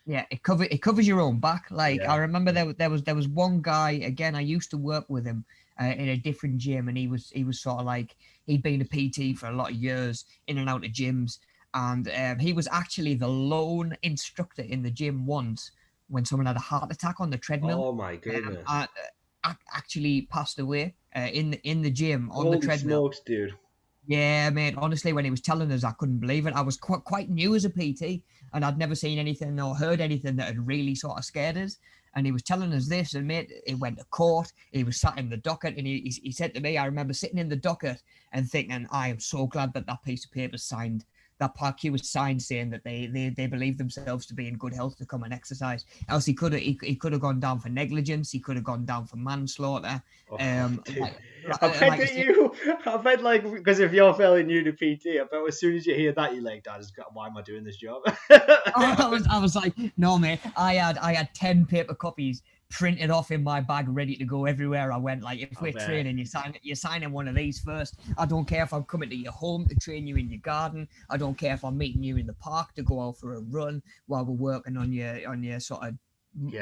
it covers your own back. Like I remember there was one guy, again, I used to work with him in a different gym, and he was sort of like, he'd been a PT for a lot of years, in and out of gyms, and he was actually the lone instructor in the gym once when someone had a heart attack on the treadmill. Oh my goodness! Actually passed away in the gym on Holy the treadmill. Smokes, dude. Yeah, mate. Honestly, when he was telling us, I couldn't believe it. I was quite new as a PT, and I'd never seen anything or heard anything that had really sort of scared us. And he was telling us this, and mate, it went to court. He was sat in the docket, and he said to me, I remember sitting in the docket and thinking, I am so glad that piece of paper signed. That parkour was signed saying that they believe themselves to be in good health to come and exercise. Else he could have gone down for negligence. He could have gone down for manslaughter. I bet because if you're fairly new to PT, I bet as soon as you hear that, you're like, why am I doing this job? I was like, no, mate. I had 10 paper copies printed off in my bag, ready to go everywhere I went. Like, if we're training, you're signing one of these first. I don't care if I'm coming to your home to train you in your garden. I don't care if I'm meeting you in the park to go out for a run while we're working on your sort of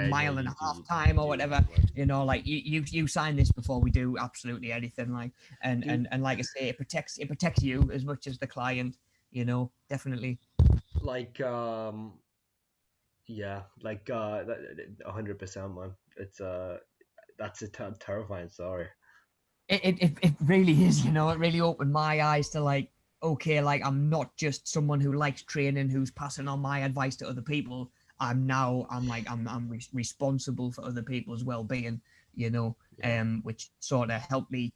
mile and a half time or whatever. You know, like you sign this before we do absolutely anything. Like, and like I say, it protects you as much as the client. You know, definitely. Like 100%, man. It's that's a terrifying story. It really is, you know. It really opened my eyes to like, okay, like I'm not just someone who likes training, who's passing on my advice to other people. I'm responsible for other people's well-being, you know. Which sort of helped me.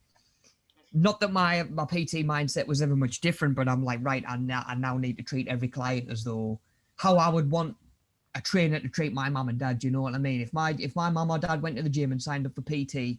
Not that my PT mindset was ever much different, but I'm like, right, I now need to treat every client as though how I would want a trainer to treat my mum and dad. Do you know what I mean? If my mum or dad went to the gym and signed up for PT,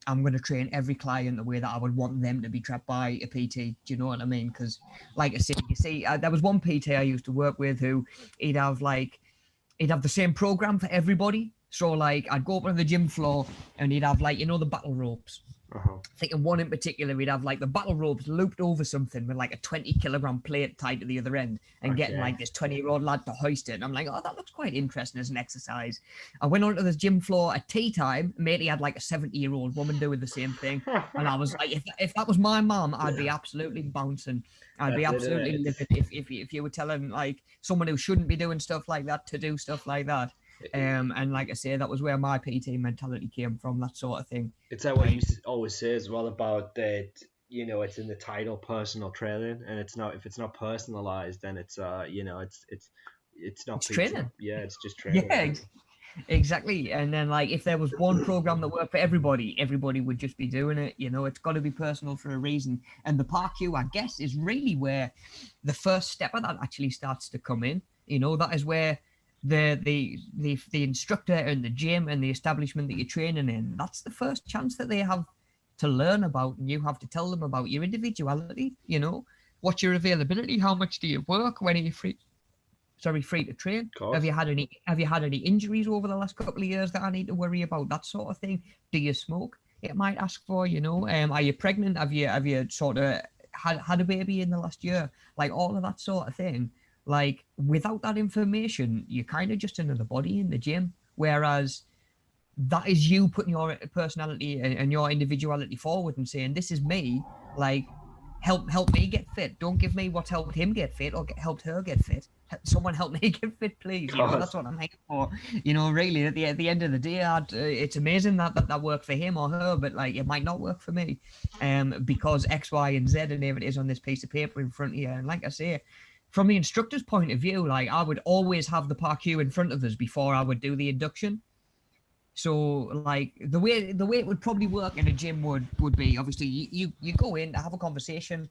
I'm going to train every client the way that I would want them to be trapped by a PT. Do you know what I mean? Because, like I said, you see, there was one PT I used to work with who he'd have the same program for everybody. So, like, I'd go up on the gym floor and he'd have, like, you know, the battle ropes. I think in one in particular, we'd have like the battle ropes looped over something with like a 20-kilogram plate tied to the other end, and getting like this 20-year-old lad to hoist it. And I'm like, oh, that looks quite interesting as an exercise. I went onto the gym floor at tea time. Matey had like a 70-year-old woman doing the same thing. And I was like, if that was my mom, I'd be absolutely bouncing. I'd be absolutely livid if you were telling like someone who shouldn't be doing stuff like that to do stuff like that. And like I say, that was where my PT mentality came from, that sort of thing. It's like what you always say as well about that, you know, it's in the title personal training, and it's not, if it's not personalized, then it's you know, it's not it's training. Yeah, it's just training. Yeah, exactly. And then like if there was one program that worked for everybody would just be doing it. You know, it's got to be personal for a reason. And the PARQ, I guess, is really where the first step of that actually starts to come in. You know, that is where the instructor and the gym and the establishment that you're training in, that's the first chance that they have to learn about, and you have to tell them about your individuality. You know, what's your availability, how much do you work, when are you free to train, have you had any injuries over the last couple of years that I need to worry about, that sort of thing. Do you smoke, it might ask for, you know, are you pregnant, have you sort of had a baby in the last year, like all of that sort of thing. Like without that information, you're kind of just another body in the gym. Whereas that is you putting your personality and your individuality forward and saying, this is me, like help me get fit. Don't give me what's helped him get fit or helped her get fit. Someone help me get fit, please. You know, that's what I'm here for. You know, really, at the end of the day, it's amazing that worked for him or her, but like it might not work for me, because X, Y, and Z, and there it is on this piece of paper in front of you. And like I say, from the instructor's point of view, like I would always have the PARQ in front of us before I would do the induction. So like the way it would probably work in a gym would be, obviously you go in, have a conversation,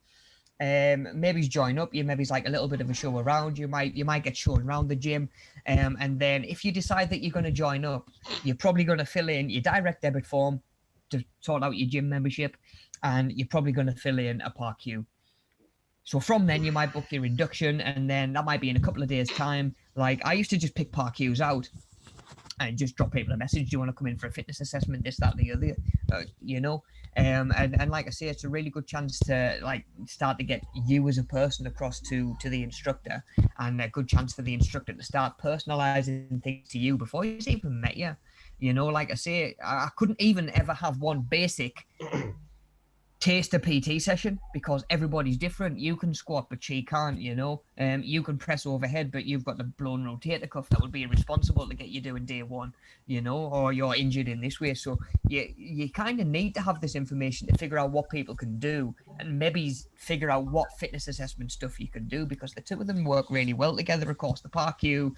maybe join up, you maybe like a little bit of a show around, you might get shown around the gym, and then if you decide that you're going to join up, you're probably going to fill in your direct debit form to sort out your gym membership, and you're probably going to fill in a PARQ. So from then you might book your induction, and then that might be in a couple of days time. Like I used to just pick PARQs out and just drop people a message. Do you want to come in for a fitness assessment, this, that, the other, you know? And like I say, it's a really good chance to like start to get you as a person across to the instructor, and a good chance for the instructor to start personalizing things to you before he's even met you. You know, like I say, I couldn't even ever have one basic taster PT session because everybody's different. You can squat, but she can't, you know. You can press overhead, but you've got the blown rotator cuff that would be irresponsible to get you doing day one, you know, or you're injured in this way. So you kind of need to have this information to figure out what people can do, and maybe figure out what fitness assessment stuff you can do, because the two of them work really well together. Of course, the PARQ,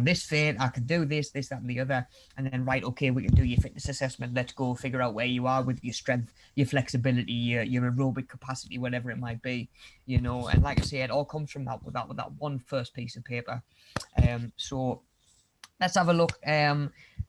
this fit, I can do this, that, and the other, and then right, okay, we can do your fitness assessment. Let's go figure out where you are with your strength, your flexibility, your aerobic capacity, whatever it might be, you know. And like I say, it all comes from that with that one first piece of paper. So let's have a look.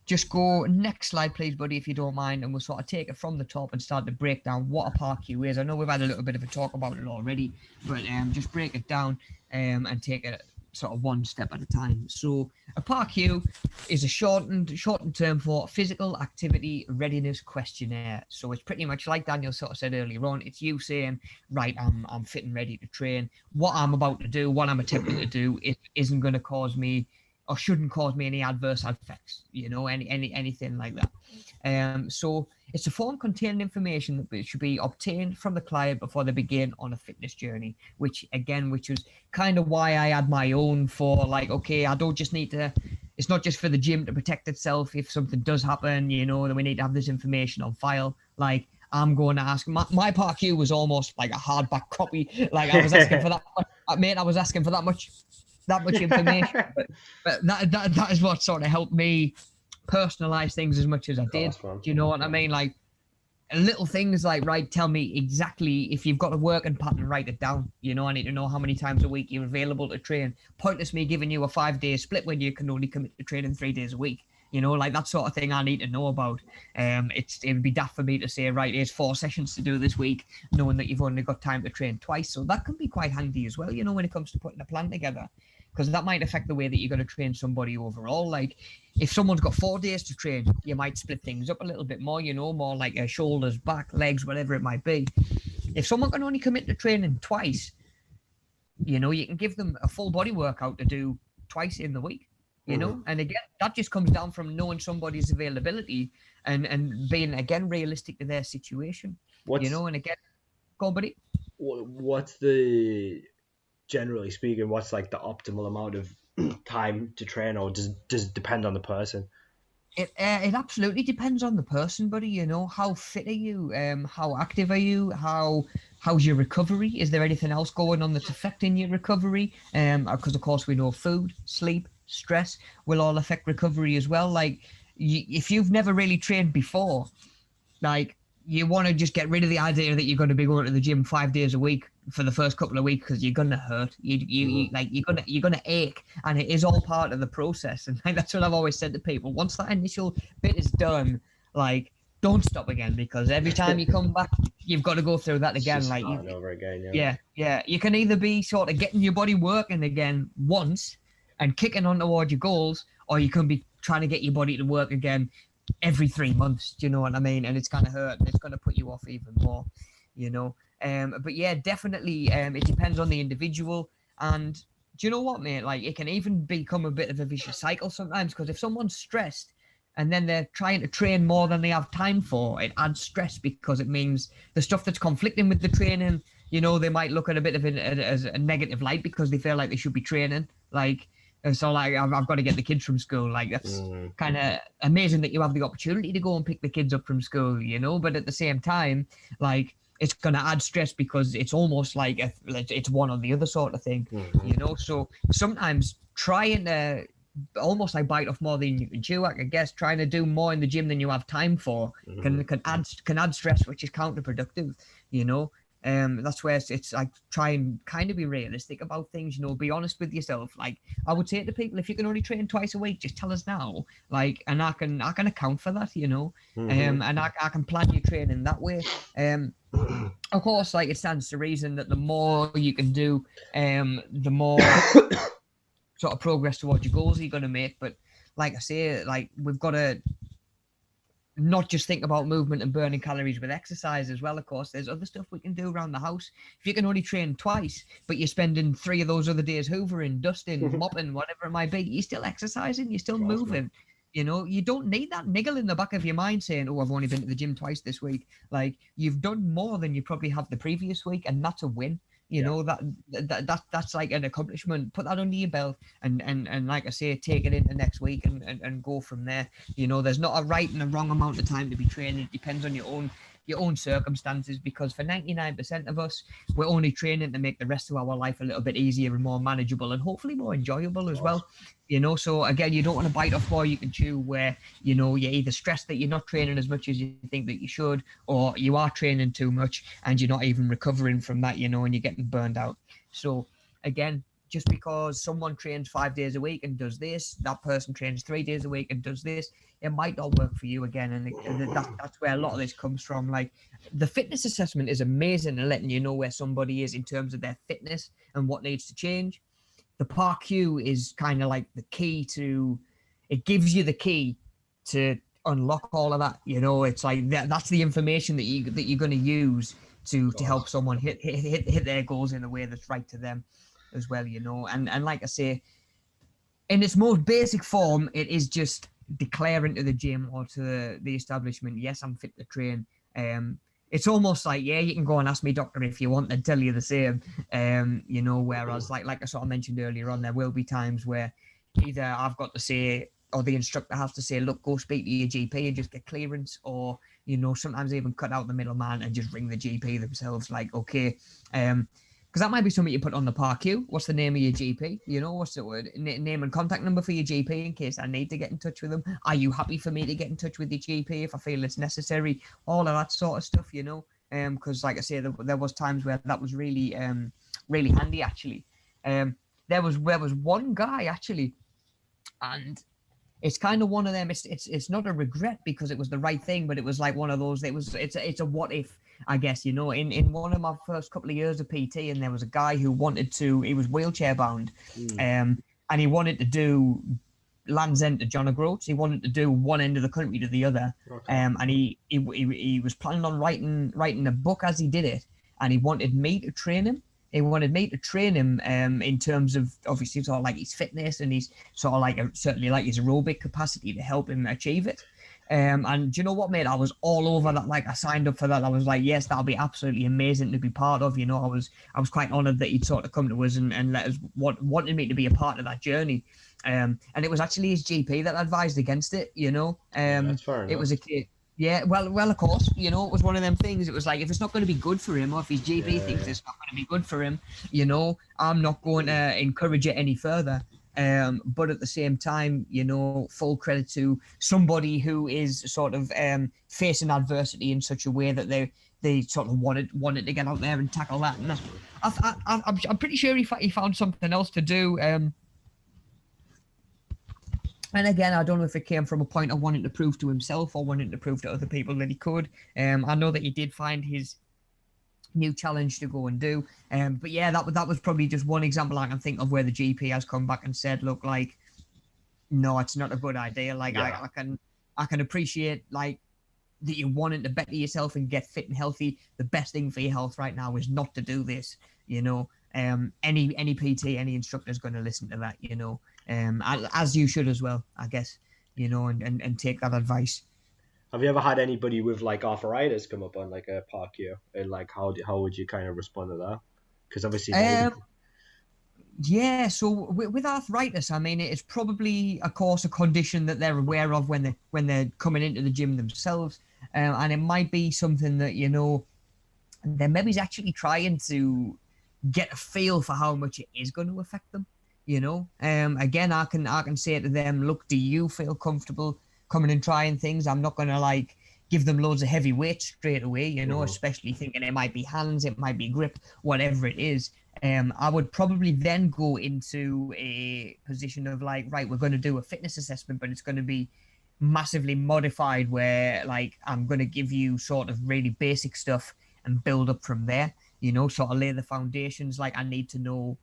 Just go next slide, please, buddy, if you don't mind, and we'll sort of take it from the top and start to break down what a PARQ is. I know we've had a little bit of a talk about it already, but just break it down and take it sort of one step at a time. So a PARQ is a shortened term for physical activity readiness questionnaire. So it's pretty much like Daniel sort of said earlier on. It's you saying, right, I'm fit and ready to train. What I'm about to do, what I'm attempting to do, it isn't going to cause me or shouldn't cause me any adverse effects, you know, anything like that. So it's a form containing information that should be obtained from the client before they begin on a fitness journey, which was kind of why I had my own, for like, okay, I don't just need to, it's not just for the gym to protect itself. If something does happen, you know, then we need to have this information on file. Like, I'm going to ask, my PARQ was almost like a hardback copy. Like I was asking for that, mate, I was asking for that much information, but that is what sort of helped me personalize things as much as I did. Do you know what I mean? Like little things like, right, tell me exactly if you've got a working pattern, write it down. You know, I need to know how many times a week you're available to train. Pointless me giving you a 5-day split when you can only commit to training 3 days a week. You know, like that sort of thing I need to know about. It would be daft for me to say, right, here's 4 sessions to do this week, knowing that you've only got time to train twice. So that can be quite handy as well, you know, when it comes to putting a plan together. because that might affect the way that you're going to train somebody overall. Like if someone's got 4 days to train, you might split things up a little bit more, you know, more like shoulders, back, legs, whatever it might be. If someone can only commit to training twice, you know, you can give them a full body workout to do twice in the week, you know. And again, that just comes down from knowing somebody's availability and being, again, realistic to their situation, you know. And again, go on, buddy. What's the, generally speaking, what's like the optimal amount of time to train, or does it depend on the person? It absolutely depends on the person, buddy. You know, how fit are you? How active are you? How's your recovery? Is there anything else going on that's affecting your recovery? Because of course we know food, sleep, stress will all affect recovery as well. Like if you've never really trained before, like you want to just get rid of the idea that you're going to be going to the gym 5 days a week for the first couple of weeks, because you're gonna hurt. You're gonna ache, and it is all part of the process. And like, that's what I've always said to people. Once that initial bit is done, like don't stop again, because every time you come back, you've got to go through that again. Like over again. Yeah. You can either be sort of getting your body working again once and kicking on towards your goals, or you can be trying to get your body to work again every 3 months. Do you know what I mean? And it's going to hurt. It's going to put you off even more, you know. But yeah, definitely, it depends on the individual. And do you know what, mate? Like, it can even become a bit of a vicious cycle sometimes, because if someone's stressed and then they're trying to train more than they have time for, it adds stress, because it means the stuff that's conflicting with the training, you know, they might look at a bit of it as a negative light, because they feel like they should be training. Like, so like I've got to get the kids from school. Like that's kind of amazing that you have the opportunity to go and pick the kids up from school, you know. But at the same time, like, it's going to add stress, because it's almost like it's one or the other sort of thing, you know. So sometimes trying to almost like bite off more than you can chew, I guess, trying to do more in the gym than you have time for can add stress, which is counterproductive, you know. That's where it's like, try and kind of be realistic about things, you know, be honest with yourself. Like I would say to people, if you can only train twice a week, just tell us now, like, and I can account for that, you know. And I can plan your training that way. Of course, like, it stands to reason that the more you can do, the more sort of progress towards your goals you're going to make. But like I say, like, we've got to not just think about movement and burning calories with exercise as well. Of course, there's other stuff we can do around the house. If you can only train twice, but you're spending 3 of those other days hoovering, dusting, mopping, whatever it might be, you're still exercising, you're still moving. You know, you don't need that niggle in the back of your mind saying, oh, I've only been to the gym twice this week. Like, you've done more than you probably have the previous week, and that's a win. You know, that's like an accomplishment. Put that under your belt, and like I say, take it into next week and go from there. You know, there's not a right and a wrong amount of time to be training. It depends on your own circumstances, because for 99% of us, we're only training to make the rest of our life a little bit easier and more manageable, and hopefully more enjoyable as well. You know, so again, you don't want to bite off more you can chew, where, you know, you're either stressed that you're not training as much as you think that you should, or you are training too much and you're not even recovering from that, you know, and you're getting burned out. So again, just because someone trains 5 days a week and does this, that person trains 3 days a week and does this, it might not work for you again. And that's where a lot of this comes from. Like, the fitness assessment is amazing in letting you know where somebody is in terms of their fitness and what needs to change. The PAR-Q is kind of like the key to, it gives you the key to unlock all of that. You know, it's like that's the information that you're going to use to help someone hit their goals in a way that's right to them as well, you know. And like I say, in its most basic form, it is just declaring to the gym or to the establishment, yes, I'm fit to train. It's almost like, yeah, you can go and ask me, doctor, if you want, to tell you the same. You know, whereas like I sort of mentioned earlier on, there will be times where either I've got to say, or the instructor has to say, look, go speak to your GP and just get clearance, or, you know, sometimes even cut out the middleman and just ring the GP themselves, like, okay, because that might be something you put on the PAR-Q. What's the name of your GP? You know, what's the word? Name and contact number for your GP in case I need to get in touch with them. Are you happy for me to get in touch with your GP if I feel it's necessary? All of that sort of stuff, you know. Because like I say, there was times where that was really, really handy actually. There was one guy actually, and it's kind of one of them. It's not a regret because it was the right thing, but it was like one of those. It's a what if, I guess, you know. In one of my first couple of years of PT, and there was a guy who wanted to. He was wheelchair bound, and he wanted to do Land's End to John O'Groats. He wanted to do one end of the country to the other, and he was planning on writing a book as he did it, and he wanted me to train him. He wanted me to train him in terms of obviously sort of like his fitness and his sort of like certainly like his aerobic capacity to help him achieve it. And do you know what, mate? I was all over that. Like, I signed up for that. I was like, yes, that'll be absolutely amazing to be part of. You know, I was quite honoured that he'd sort of come to us and let us wanted me to be a part of that journey. And it was actually his GP that advised against it. You know, that's fair enough. It was a kid. Yeah, well, of course, you know, it was one of them things. It was like, if it's not going to be good for him, or if his GP thinks it's not going to be good for him, you know, I'm not going to encourage it any further. But at the same time, you know, full credit to somebody who is sort of facing adversity in such a way that they sort of wanted to get out there and tackle that. And I'm pretty sure he found something else to do. And again, I don't know if it came from a point of wanting to prove to himself or wanting to prove to other people that he could. I know that he did find his new challenge to go and do. But yeah, that was probably just one example I can think of where the GP has come back and said, look, like, no, it's not a good idea. Like, I can appreciate, like, that you're wanting to better yourself and get fit and healthy. The best thing for your health right now is not to do this, you know. Any PT, any instructor is going to listen to that, you know. As you should as well, I guess, you know, and take that advice. Have you ever had anybody with like arthritis come up on like a park here, and like how would you kind of respond to that? Because obviously, yeah. So with arthritis, I mean, it's probably, of course, a condition that they're aware of when they're coming into the gym themselves, and it might be something that, you know, they're maybe actually trying to get a feel for how much it is going to affect them. You know, again, I can say to them, look, do you feel comfortable coming and trying things? I'm not going to like give them loads of heavy weights straight away, you know, especially thinking it might be hands, it might be grip, whatever it is. I would probably then go into a position of like, right, we're going to do a fitness assessment, but it's going to be massively modified where like I'm going to give you sort of really basic stuff and build up from there, you know, sort of lay the foundations. Like, I need to know,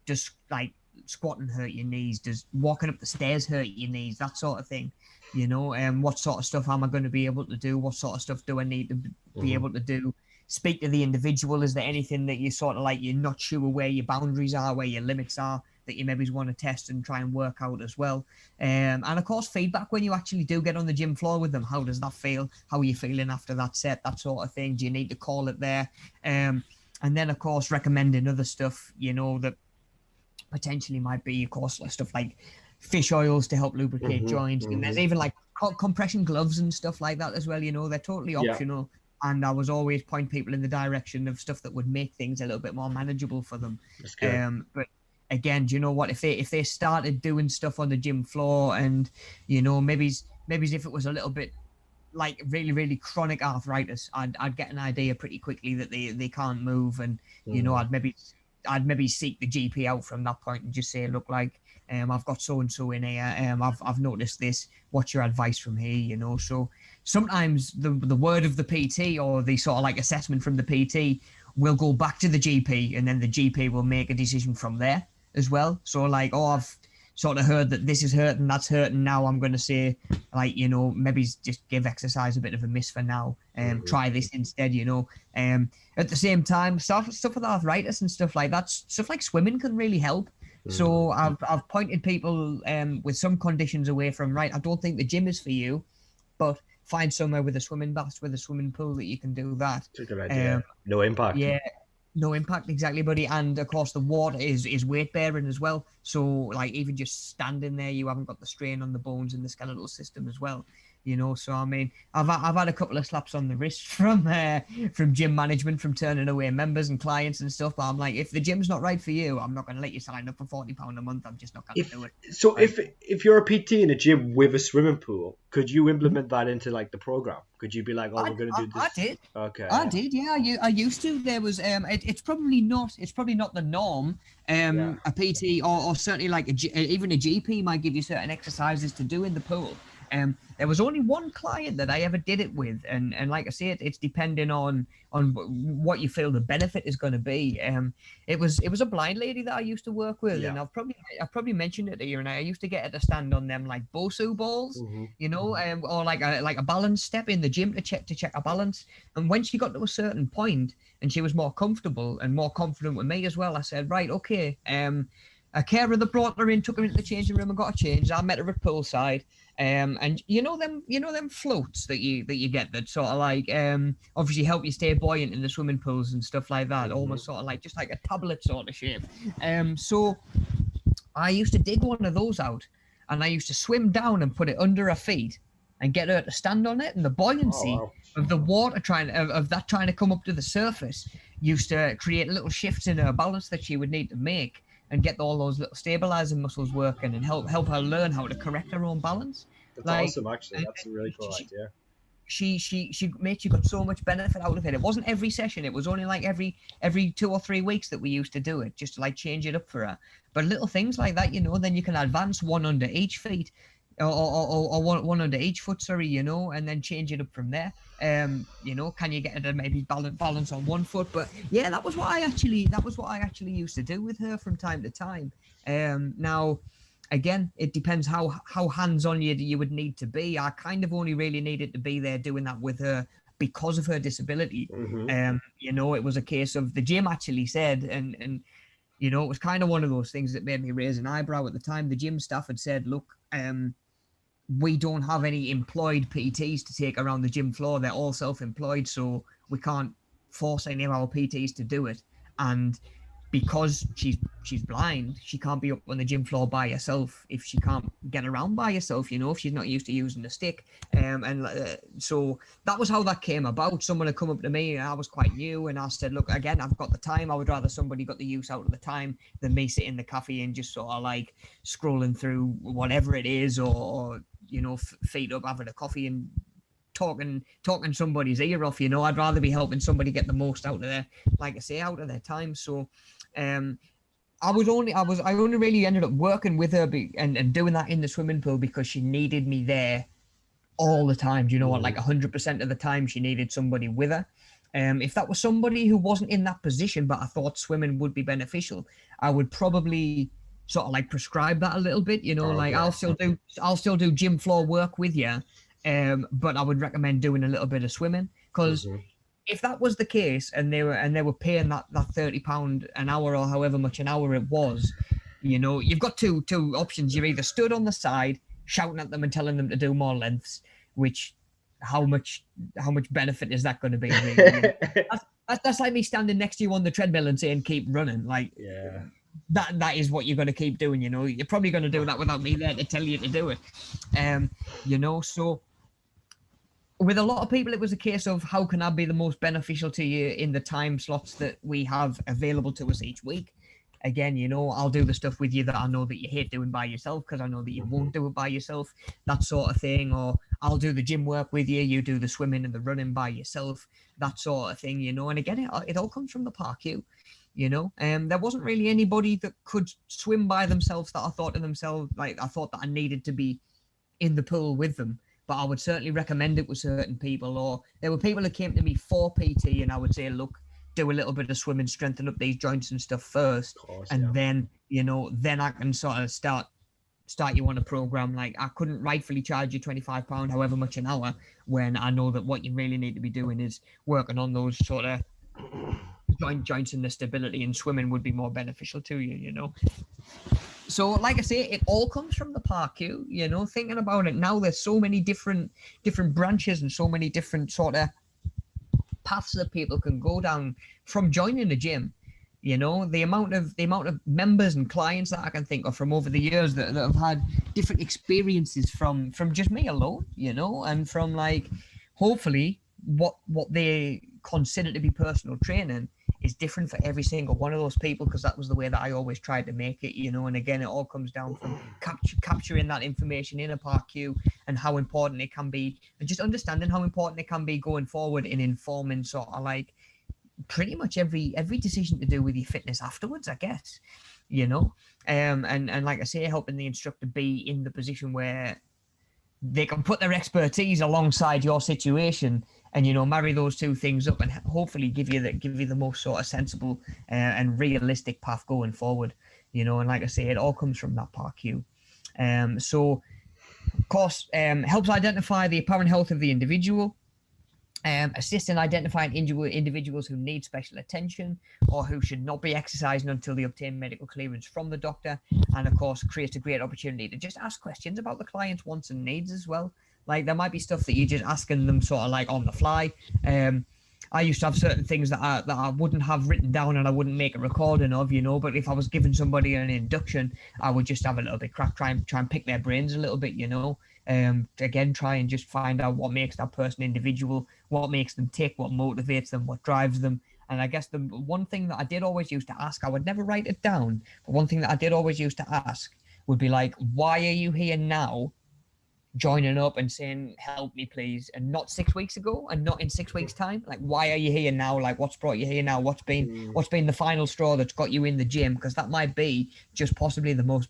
just like squatting hurt your knees, does walking up the stairs hurt your knees, that sort of thing, you know. What sort of stuff am I going to be able to do? What sort of stuff do I need to be able to do? Speak to the individual. Is there anything that you sort of like, you're not sure where your boundaries are, where your limits are, that you maybe want to test and try and work out as well? And of course, feedback when you actually do get on the gym floor with them. How does that feel? How are you feeling after that set? That sort of thing. Do you need to call it there? And then, of course, recommending other stuff, you know, that potentially might be, of course, like stuff like fish oils to help lubricate joints. And there's even like compression gloves and stuff like that as well, you know. They're totally optional. And I was always point people in the direction of stuff that would make things a little bit more manageable for them. That's good. But again, do you know what? If they started doing stuff on the gym floor, and, you know, maybe if it was a little bit like really, really chronic arthritis, I'd get an idea pretty quickly that they can't move, and you know, I'd maybe seek the GP out from that point and just say, look, like, I've got so and so in here. I've noticed this. What's your advice from here? You know, so sometimes the word of the PT or the sort of like assessment from the PT will go back to the GP, and then the GP will make a decision from there as well. So like, oh, I've sort of heard that this is hurting, that's hurting. Now I'm going to say, like, you know, maybe just give exercise a bit of a miss for now, and try this instead, you know. At the same time, stuff with arthritis and stuff like that, stuff like swimming can really help. So I've pointed people with some conditions away from, right, I don't think the gym is for you, but find somewhere with a swimming bath, with a swimming pool that you can do that. That's a good idea. No impact. Yeah. No impact, exactly, buddy. And of course, the water is weight bearing as well. So, like, even just standing there, you haven't got the strain on the bones and the skeletal system as well. you know. So I mean, I've had a couple of slaps on the wrist from gym management, from turning away members and clients and stuff. But I'm like, if the gym's not right for you, I'm not going to let you sign up for £40 a month. I'm just not going to do it. So Like, if you're a PT in a gym with a swimming pool, could you implement that into like the program? Could you be like, oh, we're going to do this? I did. Okay. I did, yeah. I used to. There was it's probably not the norm. Yeah. A PT or certainly like even a GP might give you certain exercises to do in the pool. There was only one client that I ever did it with, and like I say, it's depending on what you feel the benefit is going to be. It was a blind lady that I used to work with, Yeah. and I've probably mentioned it to you, and I used to get her to stand on them like Bosu balls, you know, or like a balance step in the gym to check her balance. And when she got to a certain point and she was more comfortable and more confident with me as well, I said, right, okay, a carer that brought her in, took her into the changing room and got her changed. I met her at poolside. And you know them floats that you get that sort of like obviously help you stay buoyant in the swimming pools and stuff like that, almost sort of like just like a tablet sort of shape. So I used to dig one of those out, and I used to swim down and put it under her feet and get her to stand on it, and the buoyancy of the water trying to come up to the surface used to create little shifts in her balance that she would need to make, and get all those little stabilizing muscles working and help her learn how to correct her own balance. That's awesome, actually. That's a really cool idea. She got so much benefit out of it. It wasn't every session. It was only like every 2 or 3 weeks that we used to do it, just to like change it up for her. But little things like that, you know, then you can advance one under each feet, or one under each foot, sorry, you know, and then change it up from there. You know, can you get her to maybe balance on one foot? But yeah, that was what I actually used to do with her from time to time. Now, again, it depends how hands-on you would need to be. I kind of only really needed to be there doing that with her because of her disability. You know, it was a case of the gym actually said, and you know, it was kind of one of those things that made me raise an eyebrow at the time. The gym staff had said, look, we don't have any employed PTs to take around the gym floor. They're all self-employed, so we can't force any of our PTs to do it. And because she's blind, she can't be up on the gym floor by herself if she can't get around by herself, you know, if she's not used to using the stick. So that was how that came about. Someone had come up to me, and I was quite new, and I said, look, again, I've got the time. I would rather somebody got the use out of the time than me sitting in the cafe and just sort of like scrolling through whatever it is, or you know, feet up, having a coffee and talking somebody's ear off. You know, I'd rather be helping somebody get the most out of their, like I say, out of their time. So I only really ended up working with her and doing that in the swimming pool because she needed me there all the time. Do you know what? Like 100% of the time she needed somebody with her. If that was somebody who wasn't in that position, but I thought swimming would be beneficial, I would probably sort of like prescribe that a little bit, you know, like I'll still do gym floor work with you. But I would recommend doing a little bit of swimming, because if that was the case and they were paying that £30 an hour or however much an hour it was, you know, you've got two options. You're either stood on the side shouting at them and telling them to do more lengths, which how much benefit is that going to be? Really? You know? That's like me standing next to you on the treadmill and saying keep running. Like, yeah. That is what you're going to keep doing, you know. You're probably going to do that without me there to tell you to do it. You know, so with a lot of people, it was a case of how can I be the most beneficial to you in the time slots that we have available to us each week. Again, you know, I'll do the stuff with you that I know that you hate doing by yourself because I know that you won't do it by yourself, that sort of thing. Or I'll do the gym work with you, you do the swimming and the running by yourself, that sort of thing, you know. And again, it all comes from the park, you know. There wasn't really anybody that could swim by themselves that I thought to themselves, like, I thought that I needed to be in the pool with them. But I would certainly recommend it with certain people. Or there were people that came to me for PT and I would say, look, do a little bit of swimming, strengthen up these joints and stuff first. Course, and then, you know, then I can sort of start you on a program. Like, I couldn't rightfully charge you £25, however much an hour, when I know that what you really need to be doing is working on those sort of joints and the stability, and swimming would be more beneficial to you, you know. So like I say, it all comes from the park, you know, thinking about it now, there's so many different branches and so many different sort of paths that people can go down from joining a gym. You know, the amount of members and clients that I can think of from over the years that have had different experiences from just me alone, you know, and from like hopefully what they consider to be personal training is different for every single one of those people, because that was the way that I always tried to make it, you know. And again, it all comes down from capturing that information in a PARQ and how important it can be, and just understanding how important it can be going forward in informing sort of like pretty much every decision to do with your fitness afterwards, I guess, you know. And like I say, helping the instructor be in the position where they can put their expertise alongside your situation, and you know, marry those two things up, and hopefully give you the most sort of sensible and realistic path going forward, you know. And like I say, it all comes from that PARQ. So of course, helps identify the apparent health of the individual, assist in identifying individuals who need special attention or who should not be exercising until they obtain medical clearance from the doctor, and of course creates a great opportunity to just ask questions about the client's wants and needs as well. Like there might be stuff that you're just asking them sort of like on the fly. I used to have certain things that I wouldn't have written down and I wouldn't make a recording of, you know. But if I was giving somebody an induction, I would just have a little bit crack, try and pick their brains a little bit, you know. Again, try and just find out what makes that person individual, what makes them tick, what motivates them, what drives them. And I guess the one thing that I did always used to ask, I would never write it down, but one thing that I did always used to ask would be like, why are you here now, joining up and saying, help me please, and not 6 weeks ago and not in 6 weeks time? Like, why are you here now? Like, what's brought you here now? What's been the final straw that's got you in the gym? Because that might be just possibly the most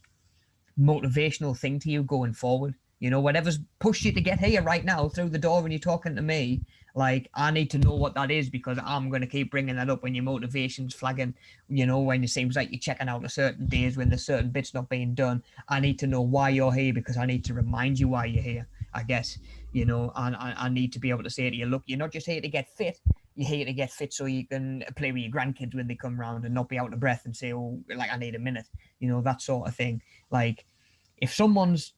motivational thing to you going forward. You know, whatever's pushed you to get here right now through the door when you're talking to me, like, I need to know what that is, because I'm going to keep bringing that up when your motivation's flagging, you know, when it seems like you're checking out on certain days when there's certain bits not being done. I need to know why you're here, because I need to remind you why you're here, I guess, you know. And I need to be able to say to you, look, you're not just here to get fit. You're here to get fit so you can play with your grandkids when they come round and not be out of breath and say, oh, like, I need a minute, you know, that sort of thing. Like, if someone's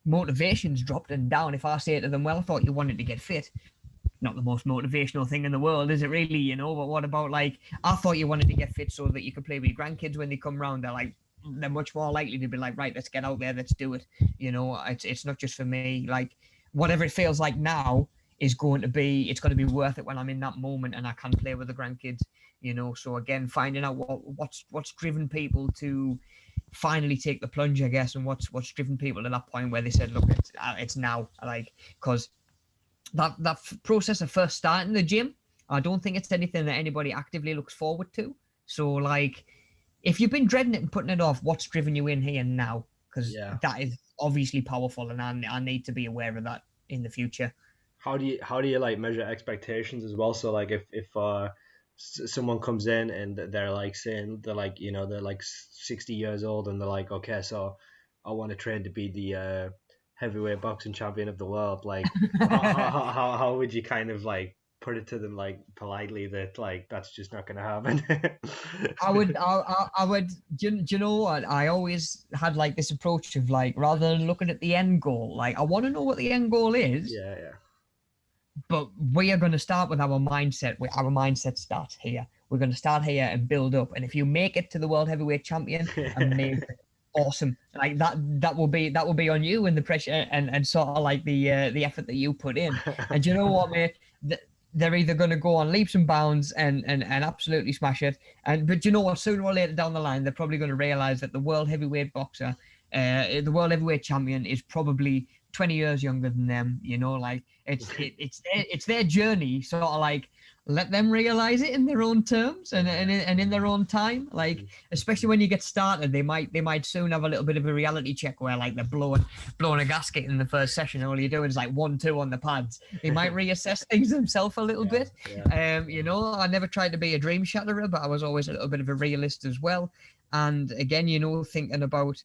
motivation's dropped and down, if I say to them, well, I thought you wanted to get fit, not the most motivational thing in the world, is it really, you know? But what about, like, I thought you wanted to get fit so that you could play with your grandkids when they come round? They're much more likely to be like, right, let's get out there, let's do it, you know. It's not just for me. Like, whatever it feels like now is going to be worth it when I'm in that moment and I can play with the grandkids, you know. So again, finding out what's driven people to finally take the plunge, I guess, and what's driven people to that point where they said, look, it's now. Like, because that process of first starting the gym, I don't think it's anything that anybody actively looks forward to. So, like, if you've been dreading it and putting it off, what's driven you in here now? Because that is obviously powerful, and I need to be aware of that in the future. How do you like measure expectations as well? So like if someone comes in and they're like saying they're like, you know, they're like 60 years old and they're like, okay, so I want to train to be the heavyweight boxing champion of the world. Like, how would you kind of like put it to them, like, politely, that like that's just not going to happen? I would. Do you know what? I always had like this approach of like, rather than looking at the end goal, like, I want to know what the end goal is. Yeah. But we are going to start with our mindset. Our mindset starts here. We're going to start here and build up. And if you make it to the world heavyweight champion, amazing, awesome. Like that will be on you, and the pressure and sort of like the effort that you put in. And you know what, mate? They're either going to go on leaps and bounds and absolutely smash it. But you know what? Sooner or later down the line, they're probably going to realize that the world heavyweight boxer, the world heavyweight champion, is probably 20 years younger than them. You know, like it's their journey. Sort of like, let them realize it in their own terms and in their own time. Like, especially when you get started, they might soon have a little bit of a reality check where like they're blowing a gasket in the first session. All you're doing is like 1-2 on the pads. They might reassess things themselves a little bit. You know, I never tried to be a dream shatterer, but I was always a little bit of a realist as well. And again, you know, thinking about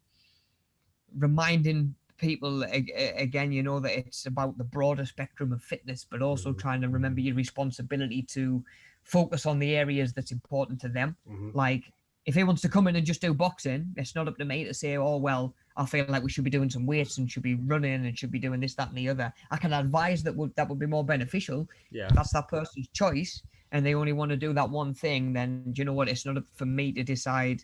reminding people again, you know, that it's about the broader spectrum of fitness, but also trying to remember your responsibility to focus on the areas that's important to them. Like, if he wants to come in and just do boxing, it's not up to me to say, oh, well, I feel like we should be doing some weights and should be running and should be doing this, that, and the other. I can advise that would be more beneficial. Yeah. If that's that person's choice and they only want to do that one thing, then do you know what? It's not up for me to decide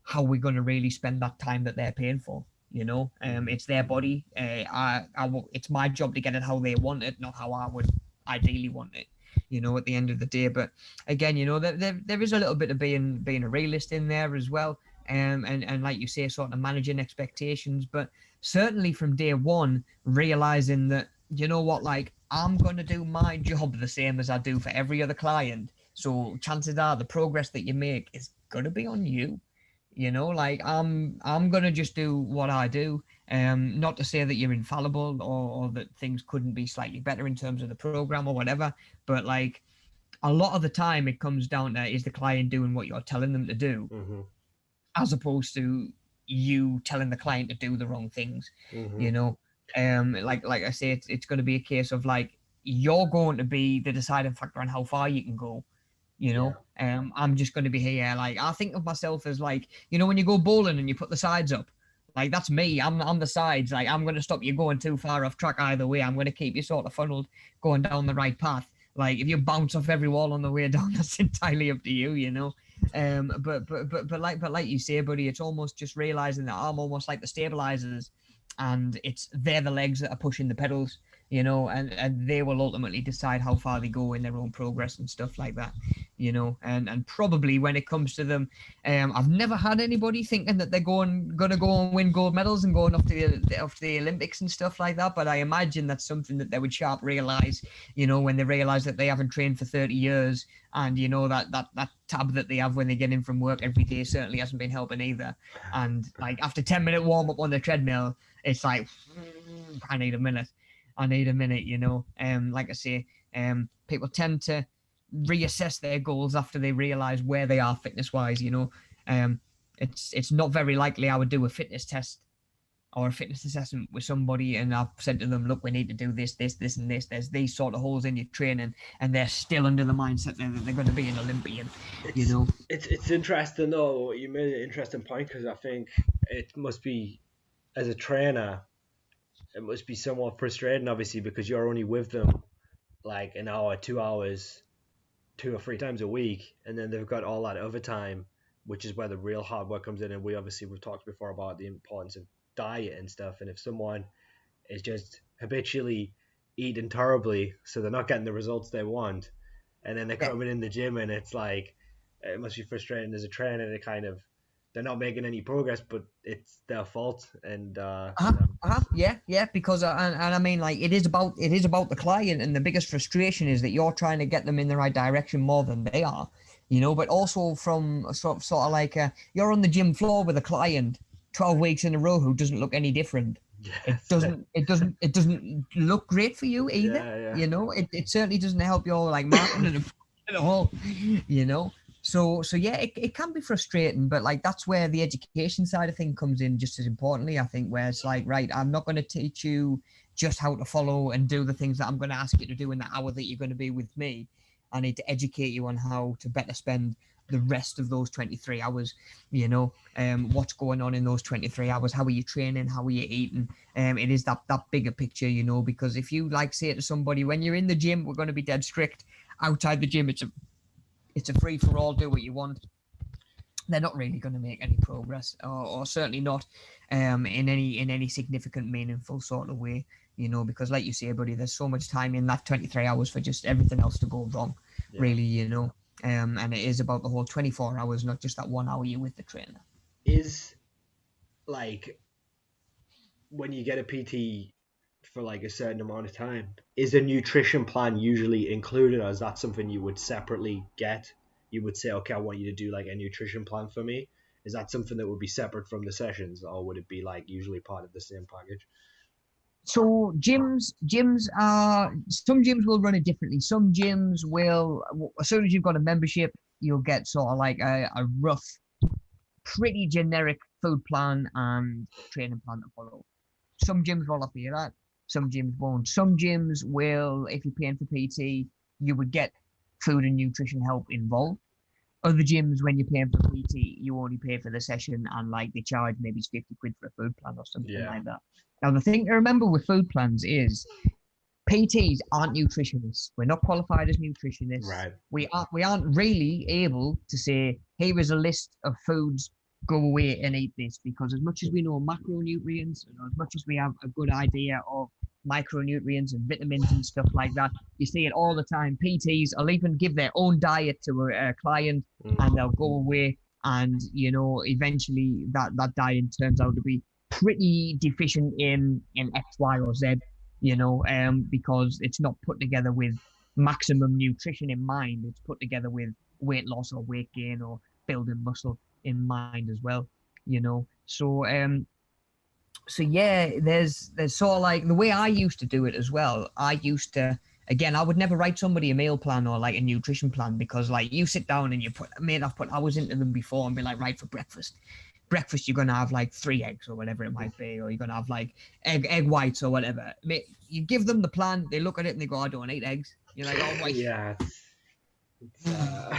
how we're going to really spend that time that they're paying for. It's their body. It's my job to get it how they want it, not how I would ideally want it. At the end of the day. But again, there is a little bit of being a realist in there as well. And like you say, sort of managing expectations, but certainly from day one, realizing that, like, I'm going to do my job the same as I do for every other client. So chances are the progress that you make is going to be on you. Like I'm going to just do what I do. Not to say that you're infallible or that things couldn't be slightly better in terms of the program or whatever, but like a lot of the time it comes down to, is the client doing what you're telling them to do, as opposed to you telling the client to do the wrong things. Like I say, it's going to be a case of like, you're going to be the deciding factor on how far you can go. I'm just going to be here. Like, I think of myself as like, when you go bowling and you put the sides up, like, that's me. I'm the sides. Like, I'm going to stop you going too far off track either way. I'm going to keep you sort of funneled going down the right path. Like, if you bounce off every wall on the way down, that's entirely up to you. But like you say, buddy, it's almost just realizing that I'm almost like the stabilizers, and they're the legs that are pushing the pedals. And they will ultimately decide how far they go in their own progress and stuff like that, and probably when it comes to them, I've never had anybody thinking that they're gonna go and win gold medals and going off to the Olympics and stuff like that. But I imagine that's something that they would sharp realize, when they realize that they haven't trained for 30 years, and that tab that they have when they get in from work every day certainly hasn't been helping either. And like after 10-minute warm up on the treadmill, it's like, I need a minute. Like I say, people tend to reassess their goals after they realize where they are fitness wise. It's not very likely I would do a fitness test or a fitness assessment with somebody and I've said to them, look, we need to do this, and this. There's these sort of holes in your training, and they're still under the mindset that they're going to be an Olympian. It's interesting though. You made an interesting point, because I think it must be, as a trainer, it must be somewhat frustrating, obviously, because you're only with them like an hour, 2 hours, 2 or 3 times a week, and then they've got all that overtime, which is where the real hard work comes in. And we've talked before about the importance of diet and stuff. And if someone is just habitually eating terribly, so they're not getting the results they want, and then they're coming in the gym, and it's like, it must be frustrating as a trainer to kind of, they're not making any progress, but it's their fault. And because and I mean, like, it is about the client, and the biggest frustration is that you're trying to get them in the right direction more than they are, but also from sort of like, you're on the gym floor with a client 12 weeks in a row who doesn't look any different. Yes. It doesn't look great for you either. It certainly doesn't help your like marketing at all. So yeah, it can be frustrating, but like, that's where the education side of things comes in just as importantly, I think, where it's like, right, I'm not going to teach you just how to follow and do the things that I'm going to ask you to do in the hour that you're going to be with me. I need to educate you on how to better spend the rest of those 23 hours, what's going on in those 23 hours, how are you training, how are you eating. It is that bigger picture, because if you like say to somebody, when you're in the gym, we're going to be dead strict. Outside the gym, it's a free for all, do what you want. They're not really going to make any progress, or certainly not in any significant, meaningful sort of way, because like you say, buddy, there's so much time in that 23 hours for just everything else to go wrong, really, and it is about the whole 24 hours, not just that 1 hour you're with the trainer. Is like, when you get a PT for like a certain amount of time, is a nutrition plan usually included, or is that something you would separately get? You would say, okay, I want you to do like a nutrition plan for me. Is that something that would be separate from the sessions, or would it be like usually part of the same package? So gyms are, some gyms will run it differently. Some gyms will, as soon as you've got a membership, you'll get sort of like a rough, pretty generic food plan and training plan to follow. Some gyms will offer you that. Some gyms won't. Some gyms will, if you're paying for PT, you would get food and nutrition help involved. Other gyms, when you're paying for PT, you only pay for the session, and like they charge maybe it's 50 quid for a food plan or something like that. Now, the thing to remember with food plans is PTs aren't nutritionists. We're not qualified as nutritionists. Right. We aren't really able to say, here is a list of foods, go away and eat this, because as much as we know macronutrients and as much as we have a good idea of micronutrients and vitamins and stuff like that, you see it all the time. PTs will even give their own diet to a client and they'll go away, and eventually that diet turns out to be pretty deficient in X, Y, or Z, because it's not put together with maximum nutrition in mind. It's put together with weight loss or weight gain or building muscle in mind as well, so yeah, there's sort of like the way I used to do it as well. I used to, again, I would never write somebody a meal plan or like a nutrition plan, because like you sit down and I've put hours into them before and be like, right, for breakfast you're gonna have like 3 eggs or whatever it might be, or you're gonna have like egg whites or whatever. You give them the plan, they look at it and they go, I don't eat eggs. You're like, oh, wait. Yeah.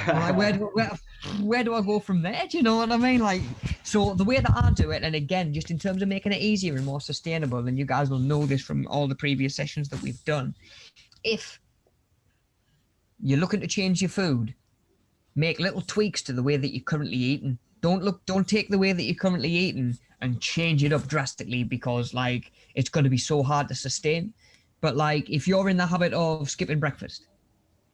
Like, where do I go from there? Do you know what I mean? Like, so the way that I do it, and again, just in terms of making it easier and more sustainable, and you guys will know this from all the previous sessions that we've done, if you're looking to change your food, make little tweaks to the way that you're currently eating. Don't take the way that you're currently eating and change it up drastically, because like it's going to be so hard to sustain. But like if you're in the habit of skipping breakfast,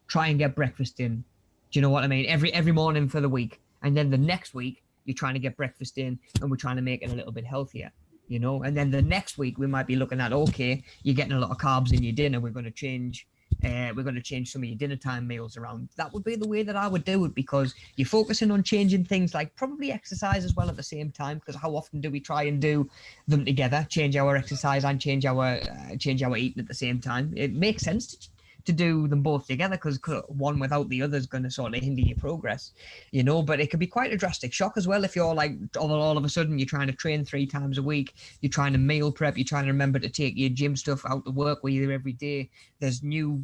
try and get breakfast in. Do you know what I mean? Every morning for the week, and then the next week you're trying to get breakfast in, and we're trying to make it a little bit healthier, And then the next week we might be looking at, okay, you're getting a lot of carbs in your dinner. We're going to change some of your dinner time meals around. That would be the way that I would do it, because you're focusing on changing things like probably exercise as well at the same time, because how often do we try and do them together, change our exercise and change our eating at the same time? It makes sense to do them both together, because one without the other is going to sort of hinder your progress, but it could be quite a drastic shock as well if you're like all of a sudden you're trying to train 3 times a week, you're trying to meal prep, you're trying to remember to take your gym stuff out to work with you every day. There's new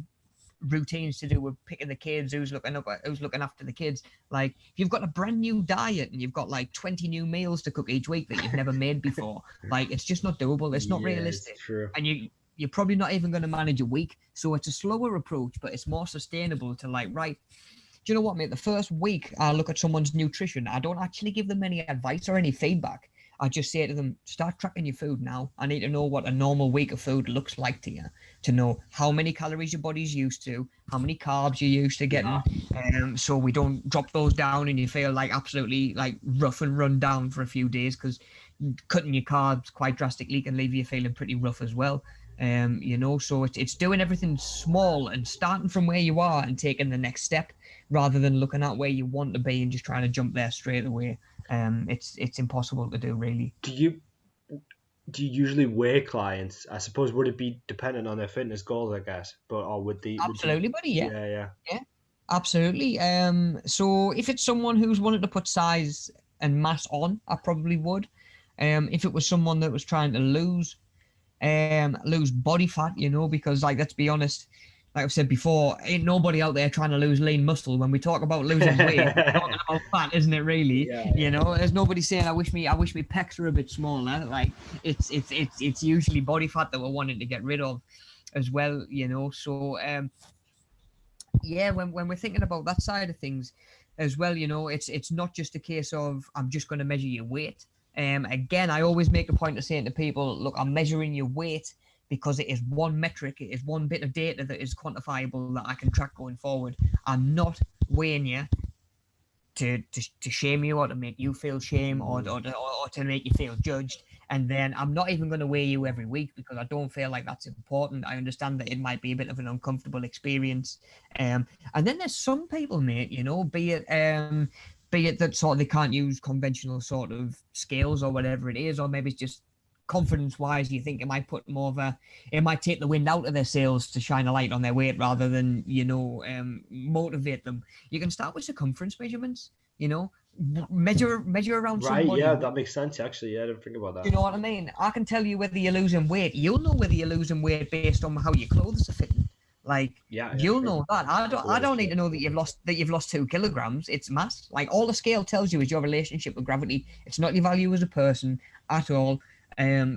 routines to do with picking the kids, who's looking after the kids. Like if you've got a brand new diet and you've got like 20 new meals to cook each week that you've never made before, like it's just not doable. It's not realistic. It's true. And you're probably not even going to manage a week. So it's a slower approach, but it's more sustainable to like, right, do you know what, mate? The first week I look at someone's nutrition, I don't actually give them any advice or any feedback. I just say to them, start tracking your food now. I need to know what a normal week of food looks like to you, to know how many calories your body's used to, how many carbs you're used to getting, so we don't drop those down and you feel like absolutely like rough and run down for a few days, because cutting your carbs quite drastically can leave you feeling pretty rough as well. So it's doing everything small and starting from where you are and taking the next step, rather than looking at where you want to be and just trying to jump there straight away. It's impossible to do, really. Do you usually weigh clients? I suppose, would it be dependent on their fitness goals, I guess, Absolutely, buddy. Yeah, absolutely. So if it's someone who's wanted to put size and mass on, I probably would. If it was someone that was trying to lose body fat, because like, let's be honest, like I've said before, ain't nobody out there trying to lose lean muscle. When we talk about losing weight, we're talking about fat, isn't it, really? There's nobody saying I wish me pecs were a bit smaller. Like it's usually body fat that we're wanting to get rid of as well, so when we're thinking about that side of things as well, it's not just a case of I'm just going to measure your weight. Again, I always make a point of saying to people, look, I'm measuring your weight because it is one metric, it is one bit of data that is quantifiable that I can track going forward. I'm not weighing you to shame you or to make you feel shame or to make you feel judged. And then I'm not even going to weigh you every week, because I don't feel like that's important. I understand that it might be a bit of an uncomfortable experience. And then there's some people, mate, be it that sort of they can't use conventional sort of scales or whatever it is, or maybe it's just confidence-wise, you think it might it might take the wind out of their sails to shine a light on their weight rather than, motivate them. You can start with circumference measurements, measure around somebody. Right, yeah, that makes sense, actually. Yeah, I didn't think about that. You know what I mean? I can tell you whether you're losing weight. You'll know whether you're losing weight based on how your clothes are fitting. Like, Yeah, you'll true. know that. I don't need to know that you've lost 2 kilograms. It's mass. Like, all the scale tells you is your relationship with gravity. It's not your value as a person at all.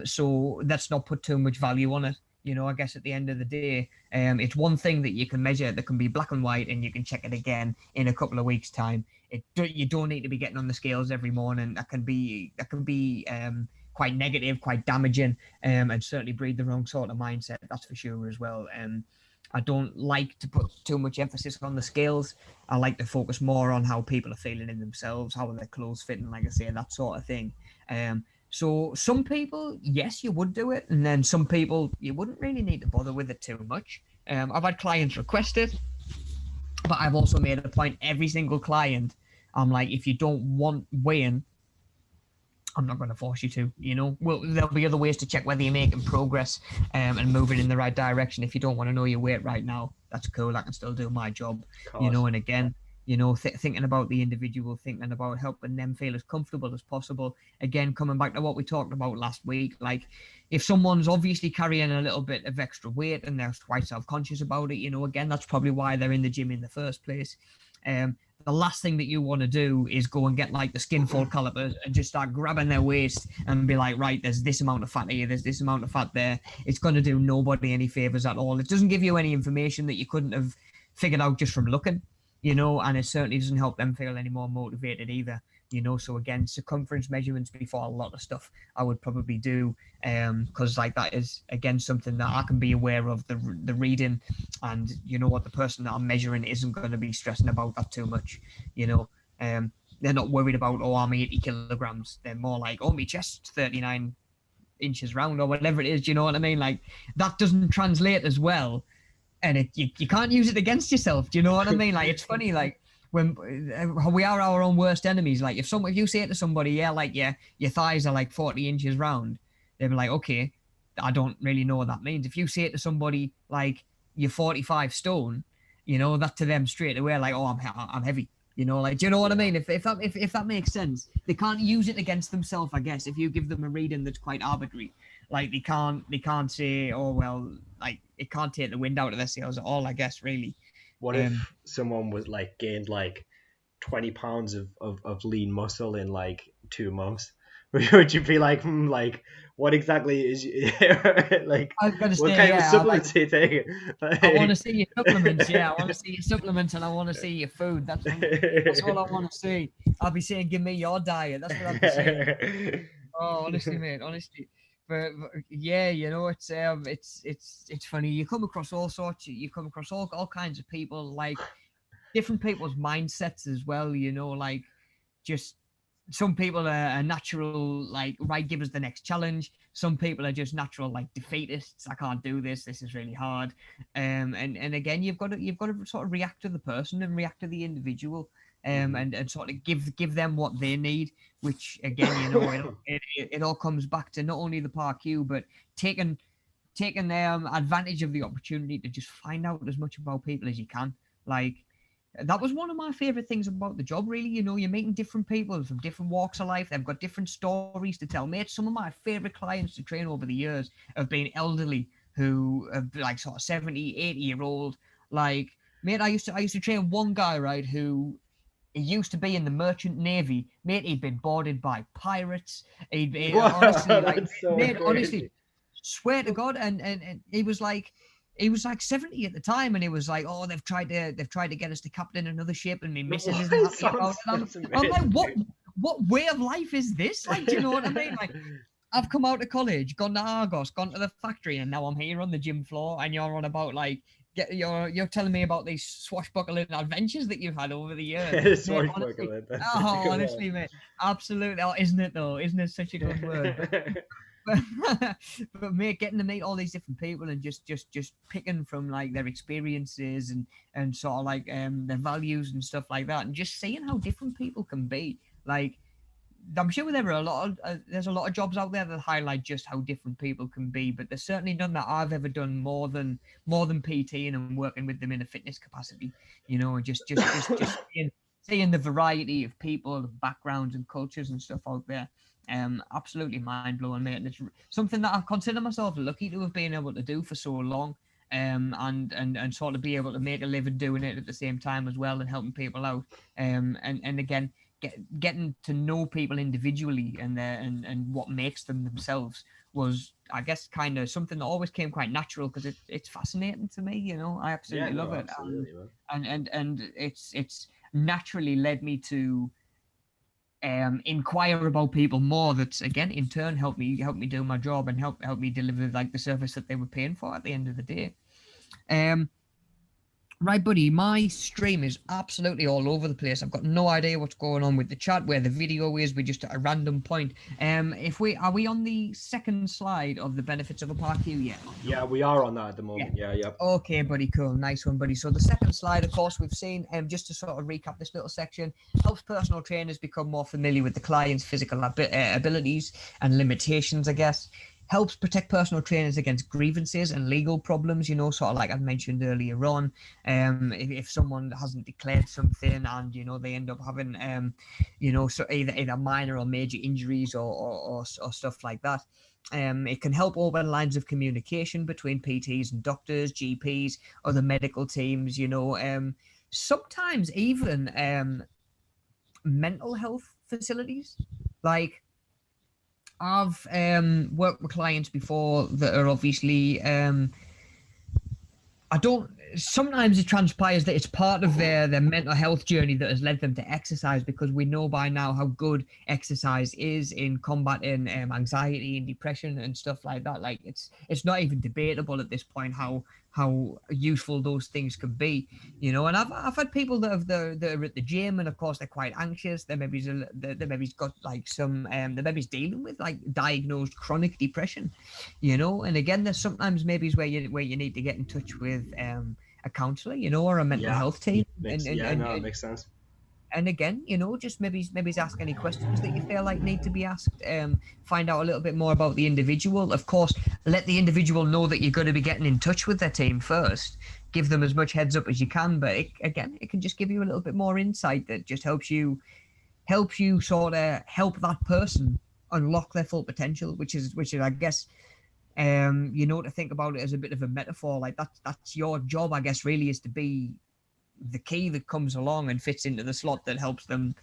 So let's not put too much value on it. I guess at the end of the day, it's one thing that you can measure that can be black and white, and you can check it again in a couple of weeks' time. You don't need to be getting on the scales every morning. That can be quite negative, quite damaging, and certainly breed the wrong sort of mindset. That's for sure as well. I don't like to put too much emphasis on the scales. I like to focus more on how people are feeling in themselves, how are their clothes fitting, like I say, that sort of thing. So some people, yes, you would do it, and then some people you wouldn't really need to bother with it too much. I've had clients request it, but I've also made a point every single client. I'm like, if you don't want weighing, I'm not going to force you to, Well, there'll be other ways to check whether you're making progress and moving in the right direction. If you don't want to know your weight right now, that's cool. I can still do my job, And again, thinking about the individual, thinking about helping them feel as comfortable as possible. Again, coming back to what we talked about last week, like if someone's obviously carrying a little bit of extra weight and they're quite self-conscious about it, again, that's probably why they're in the gym in the first place. The last thing that you want to do is go and get like the skinfold calipers and just start grabbing their waist and be like, right, there's this amount of fat here, there's this amount of fat there. It's going to do nobody any favors at all. It doesn't give you any information that you couldn't have figured out just from looking, and it certainly doesn't help them feel any more motivated either. So again, circumference measurements before a lot of stuff I would probably do, because like that is again something that I can be aware of the reading, and what the person that I'm measuring isn't going to be stressing about that too much. They're not worried about, oh, I'm 80 kilograms. They're more like, oh, my chest's 39 inches round or whatever it is. Do you know what I mean? Like that doesn't translate as well, and you can't use it against yourself. Do you know what I mean? Like it's funny, like when we are our own worst enemies. Like if you say to somebody, yeah, like your thighs are like 40 inches round, they'll be like, okay, I don't really know what that means. If you say to somebody like you're 45 stone, that to them straight away, like, oh, I'm heavy. Like, do you know what I mean? If that makes sense, they can't use it against themselves, I guess. If you give them a reading that's quite arbitrary, like they can't say, oh well, like it can't take the wind out of their sails at all, I guess, really. What if someone was like gained like 20 pounds of lean muscle in like 2 months? Would you be like, like what exactly is like I've got to what say, kind of yeah, supplements are you taking? I want to see your supplements. Yeah, I want to see your supplements, and I want to see your food. That's what I want to see. I'll be saying, give me your diet. That's what I'll be saying. Oh, honestly, mate, honestly. But yeah, it's funny. You come across all sorts. You come across all kinds of people, like different people's mindsets as well. Like just some people are natural, like, right, give us the next challenge. Some people are just natural, like, defeatists. I can't do this. This is really hard. And again, you've got to sort of react to the person and react to the individual, and sort of give them what they need. Which again, it all comes back to not only the PAR-Q, but taking advantage of the opportunity to just find out as much about people as you can. Like, that was one of my favorite things about the job, really. You're meeting different people from different walks of life. They've got different stories to tell. Mate, some of my favorite clients to train over the years have been elderly who have like sort of 70, 80-year-old. Like, mate, I used to train one guy, right, who he used to be in the merchant navy. Mate, he'd been boarded by pirates. Honestly, like, That's so mate, crazy. honestly, swear to God, and he was like 70 at the time, and he was like, oh, they've tried to get us to captain another ship, and my missus isn't happy about it. I'm like, what way of life is this? Like, do you know what I mean? Like, I've come out of college, gone to Argos, gone to the factory, and now I'm here on the gym floor, and you're on about like you're telling me about these swashbuckling adventures that you've had over the years. Mate, honestly, mate, absolutely. Oh, isn't it though? Isn't it such a good word? But mate, getting to meet all these different people and just picking from like their experiences and sort of like their values and stuff like that, and just seeing how different people can be. Like, I'm sure there's a lot of jobs out there that highlight just how different people can be, but there's certainly none that I've ever done more than PTing and working with them in a fitness capacity. Just seeing the variety of people, backgrounds and cultures and stuff out there. Absolutely mind blowing, mate. And it's something that I consider myself lucky to have been able to do for so long. and sort of be able to make a living doing it at the same time as well, and helping people out. And again, getting to know people individually and what makes them themselves was, I guess, kind of something that always came quite natural, because it's fascinating to me. You know, I absolutely love it. Absolutely, and it's naturally led me to inquire about people more. That's, again, in turn help me do my job and help me deliver like the service that they were paying for at the end of the day. Right, buddy, my stream is absolutely all over the place. I've got no idea what's going on with the chat, where the video is. We're just at a random point. Are we on the second slide of the benefits of a PARQ yet? Yeah, we are on that at the moment. Yeah. Okay, buddy, cool. Nice one, buddy. So the second slide, of course, we've seen, just to sort of recap this little section, helps personal trainers become more familiar with the client's physical abilities and limitations, I guess. Helps protect personal trainers against grievances and legal problems, you know, sort of like I mentioned earlier on. If someone hasn't declared something and, you know, they end up having, you know, so either minor or major injuries or stuff like that. It can help open lines of communication between PTs and doctors, GPs, other medical teams, you know, sometimes even mental health facilities. Like, I've worked with clients before that are obviously sometimes it transpires that it's part of their mental health journey that has led them to exercise, because we know by now how good exercise is in combating anxiety and depression and stuff like that. Like, it's not even debatable at this point how useful those things can be, you know. And I've had people that are at the gym, and of course they're quite anxious. They maybe's got like some they maybe's dealing with like diagnosed chronic depression, you know. And again, there's sometimes maybe where you need to get in touch with a counselor, you know, or a mental health team. It makes sense. And again, you know, just maybe ask any questions that you feel like need to be asked. Find out a little bit more about the individual. Of course, let the individual know that you're going to be getting in touch with their team first. Give them as much heads up as you can. But it can just give you a little bit more insight that just helps you sort of help that person unlock their full potential, which is I guess, you know, to think about it as a bit of a metaphor. Like that's your job, I guess, really, is to be the key that comes along and fits into the slot that helps them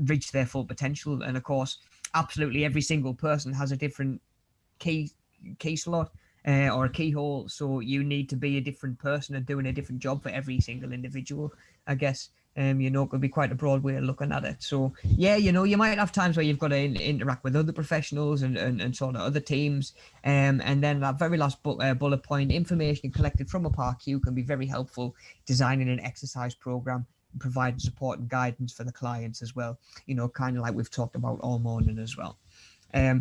reach their full potential. And of course, absolutely every single person has a different key slot or a keyhole, so you need to be a different person and doing a different job for every single individual, I guess. You know, it could be quite a broad way of looking at it. So yeah, you know, you might have times where you've got to interact with other professionals and sort of other teams. And then that very last bullet point, information collected from a PARQ can be very helpful designing an exercise program, providing support and guidance for the clients as well. You know, kind of like we've talked about all morning as well.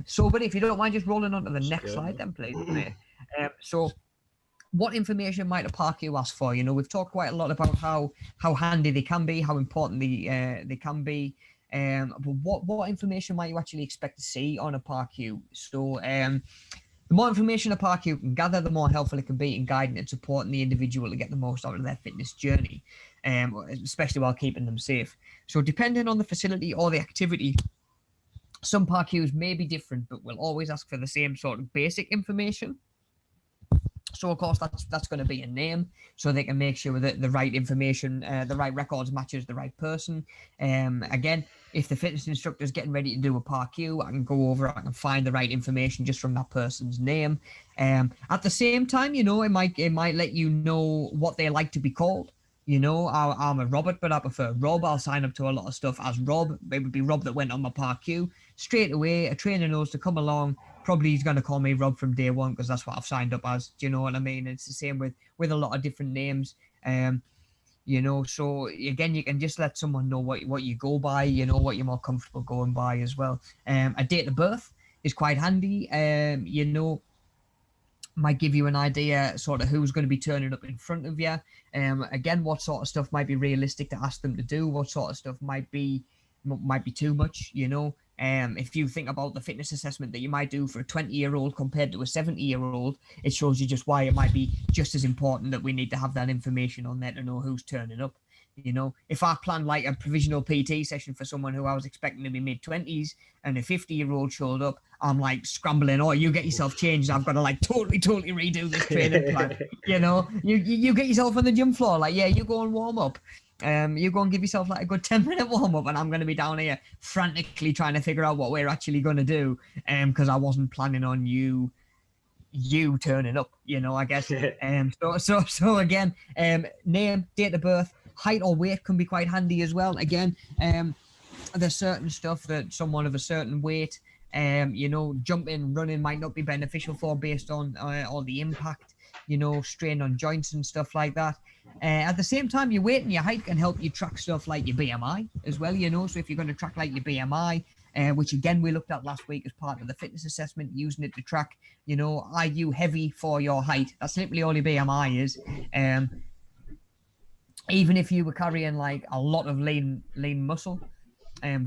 So, but if you don't mind just rolling on to the next slide then, please, mate. So, what information might a PARQ ask for? You know, we've talked quite a lot about how handy they can be, how important they can be. But what information might you actually expect to see on a PARQ? So, the more information a PARQ can gather, the more helpful it can be in guiding and supporting the individual to get the most out of their fitness journey, especially while keeping them safe. So, depending on the facility or the activity, some PARQs may be different, but will always ask for the same sort of basic information. So, of course, that's going to be a name, so they can make sure that the right information, the right records matches the right person. Again, if the fitness instructor is getting ready to do a PARQ, I can go over it, I can find the right information just from that person's name. At the same time, you know, it might let you know what they like to be called. You know, I'm a Robert, but I prefer Rob. I'll sign up to a lot of stuff as Rob. It would be Rob that went on my PARQ. Straight away, a trainer knows to come along. Probably he's going to call me Rob from day one because that's what I've signed up as. Do you know what I mean? It's the same with a lot of different names. You know, so again, you can just let someone know what you go by, you know, what you're more comfortable going by as well. A date of birth is quite handy. You know, might give you an idea sort of who's going to be turning up in front of you. Again, what sort of stuff might be realistic to ask them to do, what sort of stuff might be too much, you know. If you think about the fitness assessment that you might do for a 20-year-old compared to a 70-year-old, it shows you just why it might be just as important that we need to have that information on there to know who's turning up. You know, if I planned like a provisional PT session for someone who I was expecting to be mid-20s and a 50-year-old showed up, I'm like scrambling. Oh, you get yourself changed. I've got to like totally redo this training plan. You know, you get yourself on the gym floor. Like, yeah, you go and warm up. You go and give yourself like a good 10-minute warm up, and I'm going to be down here frantically trying to figure out what we're actually going to do. Because I wasn't planning on you turning up, you know, I guess. So again, name, date of birth, height or weight can be quite handy as well. Again, there's certain stuff that someone of a certain weight, you know, jumping, running might not be beneficial for based on all the impact, you know, strain on joints and stuff like that. At the same time, your weight and your height can help you track stuff like your BMI as well, you know. So if you're going to track like your BMI, which again we looked at last week as part of the fitness assessment, using it to track, you know, are you heavy for your height? That's literally all your BMI is. Even if you were carrying like a lot of lean muscle,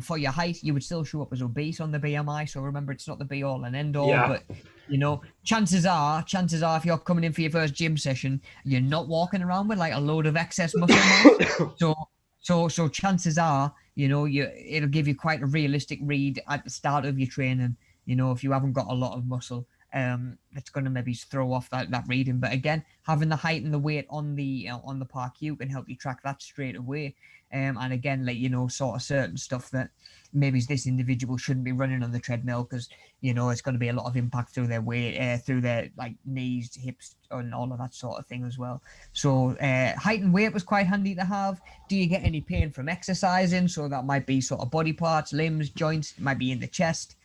for your height, you would still show up as obese on the BMI. So remember, it's not the be all and end all, but you know, chances are if you're coming in for your first gym session, you're not walking around with like a load of excess muscle mass. So chances are, you know, it'll give you quite a realistic read at the start of your training. You know, if you haven't got a lot of muscle, it's going to maybe throw off that reading. But again, having the height and the weight on the PARQ can help you track that straight away. And again, like, you know, sort of certain stuff that maybe this individual shouldn't be running on the treadmill because, you know, it's going to be a lot of impact through their weight, through their like knees, hips, and all of that sort of thing as well. So height and weight was quite handy to have. Do you get any pain from exercising? So that might be sort of body parts, limbs, joints, it might be in the chest.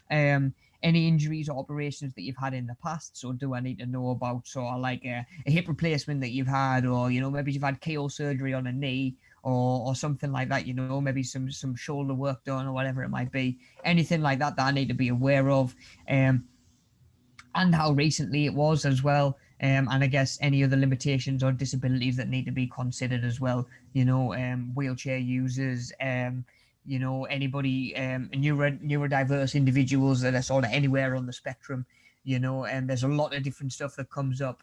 Any injuries or operations that you've had in the past. So do I need to know about sort of like a hip replacement that you've had, or, you know, maybe you've had keyhole surgery on a knee, or something like that, you know, maybe some shoulder work done or whatever it might be. Anything like that I need to be aware of, and how recently it was as well. And I guess any other limitations or disabilities that need to be considered as well, you know, wheelchair users, you know, anybody, neurodiverse individuals that are sort of anywhere on the spectrum, you know, and there's a lot of different stuff that comes up.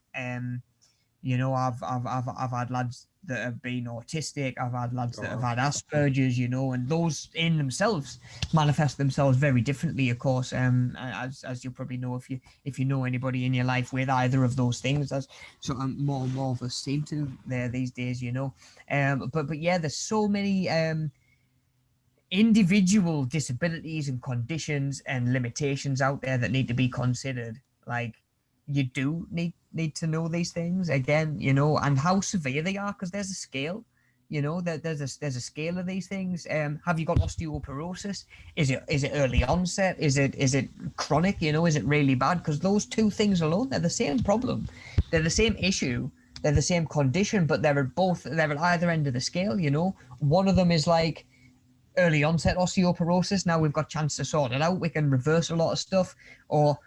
You know, I've had lads that have been autistic. I've had lads that have had Asperger's, you know, and those in themselves manifest themselves very differently, of course. As you probably know, if you know anybody in your life with either of those things, that's sort of more and more of us seem to there these days, you know. But yeah, there's so many individual disabilities and conditions and limitations out there that need to be considered. Like, you do need to know these things again, you know, and how severe they are, because there's a scale, you know, there's a scale of these things. Have you got osteoporosis? Is it early onset? Is it chronic? You know, is it really bad? Because those two things alone, they're the same problem, they're the same issue, they're the same condition, but they're at either end of the scale. You know, one of them is like early onset osteoporosis. Now we've got a chance to sort it out. We can reverse a lot of stuff. Or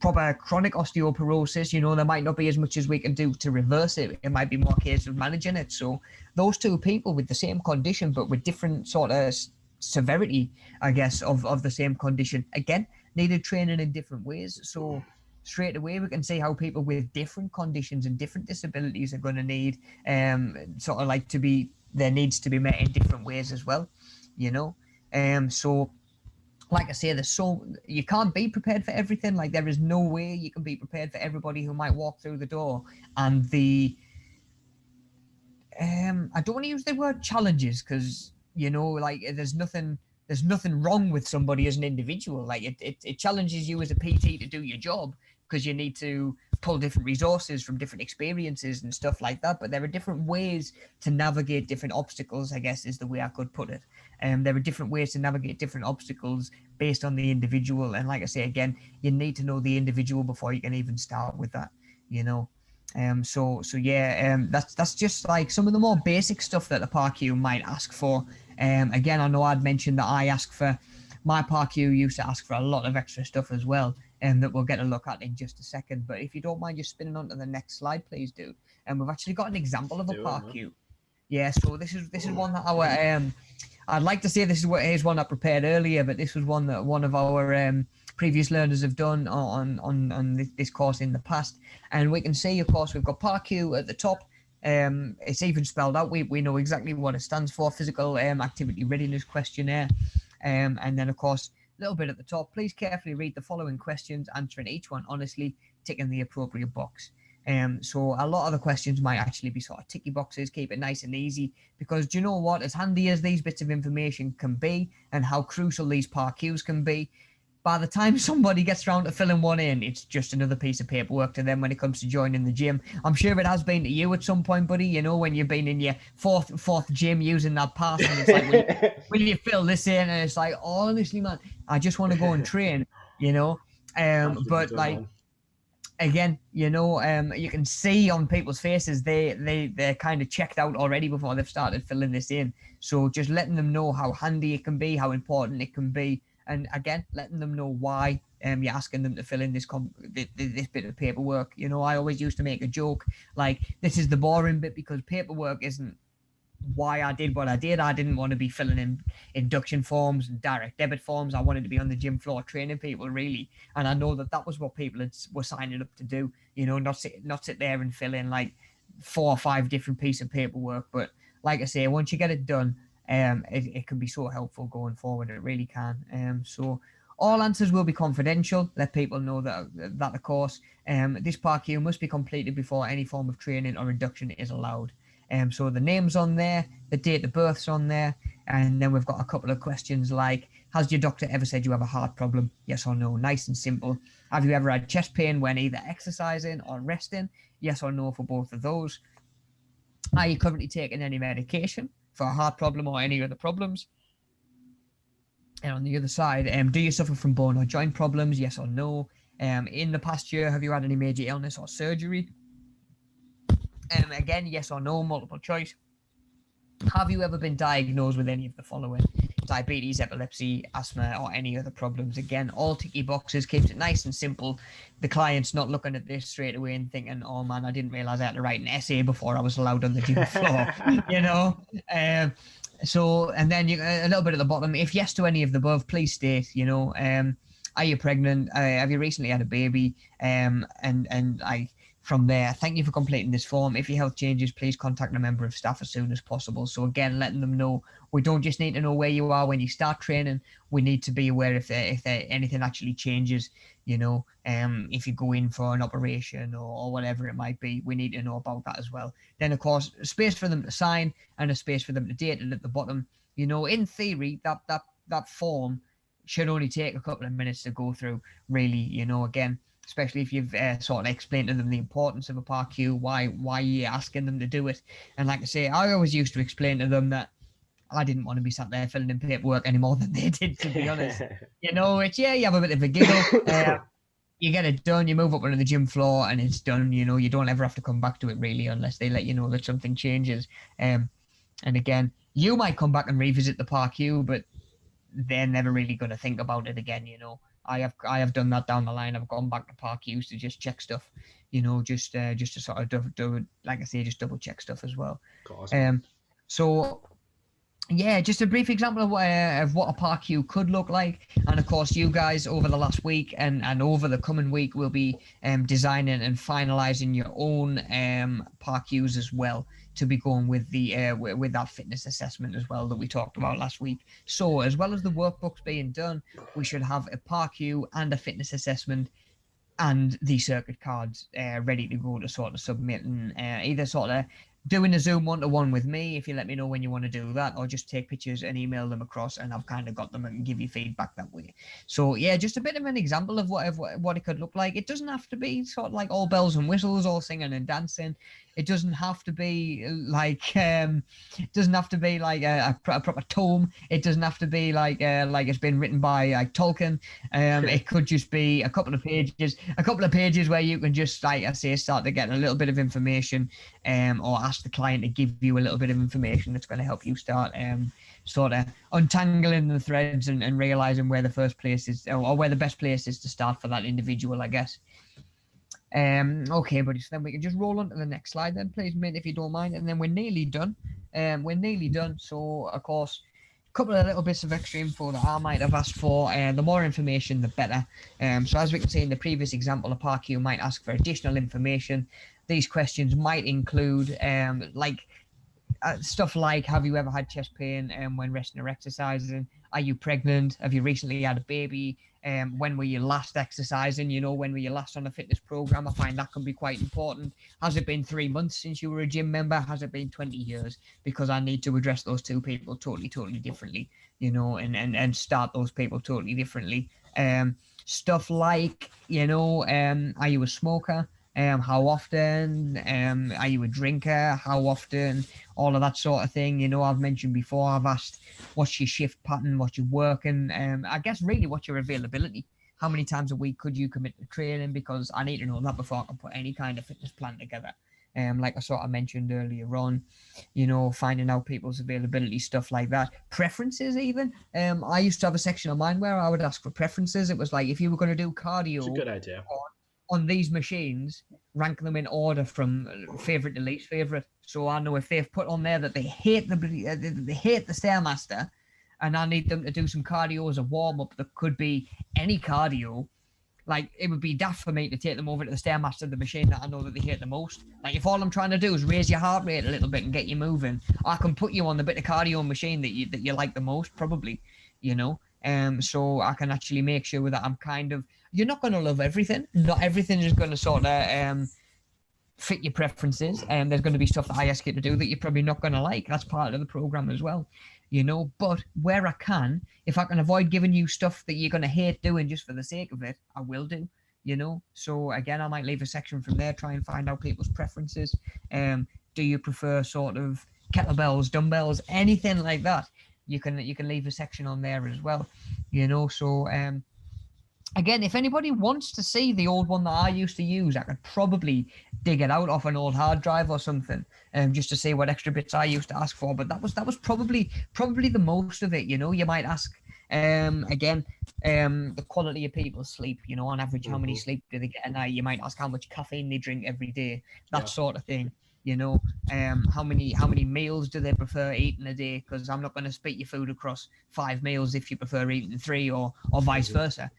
proper chronic osteoporosis, you know, there might not be as much as we can do to reverse it. It might be more a case of managing it. So those two people with the same condition, but with different sort of severity, I guess, of the same condition, again, needed training in different ways. So straight away, we can see how people with different conditions and different disabilities are going to need sort of like their needs to be met in different ways as well, you know. So like I say, you can't be prepared for everything. Like, there is no way you can be prepared for everybody who might walk through the door. And I don't want to use the word challenges, because, you know, like, there's nothing wrong with somebody as an individual. Like, it challenges you as a PT to do your job, because you need to pull different resources from different experiences and stuff like that. But there are different ways to navigate different obstacles, I guess is the way I could put it. There are different ways to navigate different obstacles based on the individual. And like I say, again, you need to know the individual before you can even start with that, you know. So yeah, that's just like some of the more basic stuff that the PARQ might ask for. Again, I know I'd mentioned that my PARQ used to ask for a lot of extra stuff as well, and that we'll get a look at in just a second. But if you don't mind just spinning on to the next slide, please, dude. And we've actually got an example of a PARQ. Yeah, so this is one that I'd like to say this is one I prepared earlier, but this was one that one of our previous learners have done on this course in the past. And we can see, of course, we've got PARQ at the top, It's even spelled out. We know exactly what it stands for, Physical Activity Readiness Questionnaire. And then, of course, a little bit at the top, please carefully read the following questions, answering each one honestly, ticking the appropriate box. So a lot of the questions might actually be sort of ticky boxes, keep it nice and easy, because do you know what? As handy as these bits of information can be and how crucial these PARQs can be, by the time somebody gets around to filling one in, it's just another piece of paperwork to them when it comes to joining the gym. I'm sure it has been to you at some point, buddy, you know, when you've been in your fourth gym using that pass, and it's like, will you fill this in? And it's like, honestly, man, I just want to go and train, you know. But like, again, you know, you can see on people's faces they're kind of checked out already before they've started filling this in. So just letting them know how handy it can be, how important it can be, and again, letting them know why you're asking them to fill in this bit of paperwork. You know, I always used to make a joke like, this is the boring bit, because paperwork isn't why I did what I did. I didn't want to be filling in induction forms and direct debit forms. I wanted to be on the gym floor training people, really. And I know that was what people were signing up to do, you know, not sit there and fill in like 4 or 5 different pieces of paperwork. But like I say, once you get it done, it can be so helpful going forward. It really can. So all answers will be confidential. Let people know that of course, this PARQ must be completed before any form of training or induction is allowed. So the name's on there, the date of birth's on there, and then we've got a couple of questions like, has your doctor ever said you have a heart problem? Yes or no? Nice and simple. Have you ever had chest pain when either exercising or resting? Yes or no for both of those. Are you currently taking any medication for a heart problem or any other problems? And on the other side, do you suffer from bone or joint problems? Yes or no. In the past year, have you had any major illness or surgery? Again, yes or no, multiple choice. Have you ever been diagnosed with any of the following? Diabetes, epilepsy, asthma, or any other problems? Again, all ticky boxes, keeps it nice and simple. The client's not looking at this straight away and thinking, oh man, I didn't realize I had to write an essay before I was allowed on the gym floor, you know? So, and then a little bit at the bottom, if yes to any of the above, please state, you know, are you pregnant? Have you recently had a baby? From there, thank you for completing this form. If your health changes, please contact a member of staff as soon as possible. So again, letting them know, we don't just need to know where you are when you start training. We need to be aware if anything actually changes, you know, if you go in for an operation or whatever it might be, we need to know about that as well. Then, of course, a space for them to sign and a space for them to date it at the bottom. You know, in theory, that form should only take a couple of minutes to go through, really, you know, again, especially if you've sort of explained to them the importance of a PARQ, why you're asking them to do it. And like I say, I always used to explain to them that I didn't want to be sat there filling in paperwork any more than they did, to be honest. You know, it's, yeah, you have a bit of a giggle. You get it done, you move up onto the gym floor and it's done. You know, you don't ever have to come back to it, really, unless they let you know that something changes. And again, you might come back and revisit the PARQ, but they're never really going to think about it again, you know. I have done that down the line. I've gone back to PARQs to just check stuff, you know, just to sort of do like I say, just double check stuff as well. So yeah, just a brief example of what a PARQ could look like. And of course, you guys over the last week and over the coming week will be designing and finalizing your own PARQs as well, to be going with the with that fitness assessment as well that we talked about last week. So as well as the workbooks being done, we should have a PARQ and a fitness assessment and the circuit cards ready to go to sort of submit, and either sort of doing a Zoom one-to-one with me if you let me know when you want to do that, or just take pictures and email them across, and I've kind of got them and can give you feedback that way. So yeah, just a bit of an example of what it could look like. It doesn't have to be sort of like all bells and whistles, all singing and dancing. It doesn't have to be like a proper tome. It doesn't have to be like it's been written by like Tolkien. It could just be a couple of pages where you can just, like I say, start to get a little bit of information, or ask the client to give you a little bit of information that's going to help you start sort of untangling the threads and realizing where the first place is, or where the best place is to start for that individual, I guess. Okay, buddy, so then we can just roll on to the next slide then, please, mate, if you don't mind, and then we're nearly done. So of course, a couple of little bits of extra info that I might have asked for, and the more information the better. So as we can see in the previous example, a PARQ might ask for additional information, these questions might include stuff like, have you ever had chest pain when resting or exercising? Are you pregnant? Have you recently had a baby? When were you last exercising? When were you last on a fitness program? I find that can be quite important. Has it been 3 months since you were a gym member? Has it been 20 years? Because I need to address those two people totally differently, and start those people totally differently. Stuff like, are you a smoker? How often? Are you a drinker? How often? All of that sort of thing. I've mentioned before, I've asked, what's your shift pattern? What you're working? I guess really what's your availability? How many times a week could you commit to training? Because I need to know that before I can put any kind of fitness plan together. Like I sort of mentioned earlier on, finding out people's availability, stuff like that. Preferences even. I used to have a section of mine where I would ask for preferences. It was like, if you were going to do cardio, it's a good idea. on these machines, rank them in order from favorite to least favorite. So I know if they've put on there that they hate the Stairmaster, and I need them to do some cardio as a warm up that could be any cardio, like it would be daft for me to take them over to the Stairmaster, the machine that I know that they hate the most. Like if all I'm trying to do is raise your heart rate a little bit and get you moving, I can put you on the bit of cardio machine that you like the most, probably, so I can actually make sure that I'm kind of, you're not going to love everything. Not everything is going to sort of fit your preferences. And there's going to be stuff that I ask you to do that you're probably not going to like. That's part of the program as well, but where I can, if I can avoid giving you stuff that you're going to hate doing just for the sake of it, I will do, so again, I might leave a section from there, try and find out people's preferences. Do you prefer sort of kettlebells, dumbbells, anything like that? You can leave a section on there as well, so again, if anybody wants to see the old one that I used to use, I could probably dig it out off an old hard drive or something, just to see what extra bits I used to ask for. But that was probably the most of it. You might ask, again, the quality of people's sleep. On average, how many sleep do they get a night? You might ask how much caffeine they drink every day, that sort of thing. How many meals do they prefer eating a day? Because I'm not going to split your food across 5 meals if you prefer eating 3, or vice versa.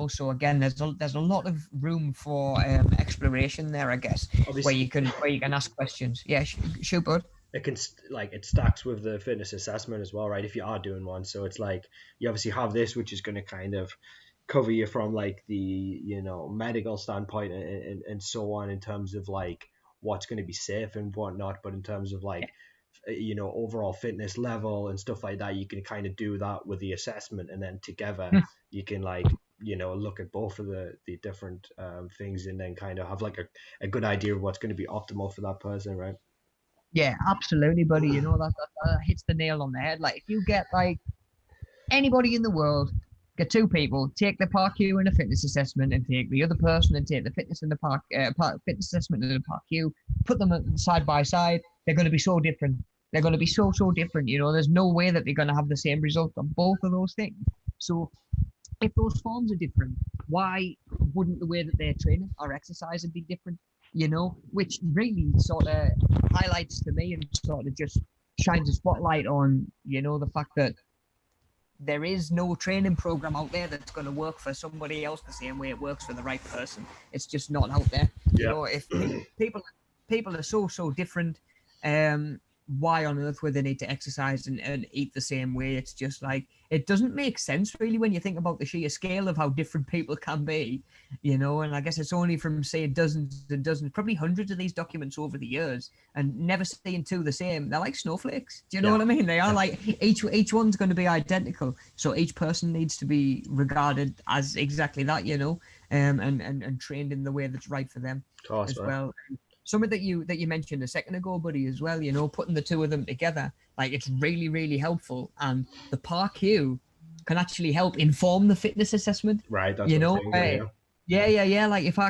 So again, there's a lot of room for exploration there, I guess. Obviously, where you can ask questions. Yeah, shoot, bud. It can it stacks with the fitness assessment as well, right? If you are doing one, so it's like you obviously have this, which is going to kind of cover you from like the medical standpoint and so on, in terms of like what's going to be safe and whatnot, but in terms of like overall fitness level and stuff like that, you can kind of do that with the assessment, and then together you can like look at both of the different things, and then kind of have like a good idea of what's going to be optimal for that person, right? Yeah, absolutely, buddy. That hits the nail on the head. Like if you get like anybody in the world, get 2 people, take the PARQ and a fitness assessment, and take the other person and take the fitness and the fitness assessment and the PARQ, put them side by side, they're going to be so different. They're going to be so different. There's no way that they're going to have the same result on both of those things. So if those forms are different, why wouldn't the way that they're training or exercising be different? Which really sort of highlights to me and sort of just shines a spotlight on, the fact that there is no training program out there that's going to work for somebody else the same way it works for the right person. It's just not out there. If people are so different, why on earth would they need to exercise and eat the same way? It's just like, it doesn't make sense really when you think about the sheer scale of how different people can be, and I guess it's only from saying dozens and dozens, probably hundreds of these documents over the years, and never seeing 2 the same. They're like snowflakes. Do you know what I mean? They are like, each one's going to be identical. So each person needs to be regarded as exactly that, and trained in the way that's right for them as well. Something that you mentioned a second ago, buddy, as well, putting the 2 of them together, like it's really, really helpful. And the PARQ can actually help inform the fitness assessment. Right. That's Yeah. Like if I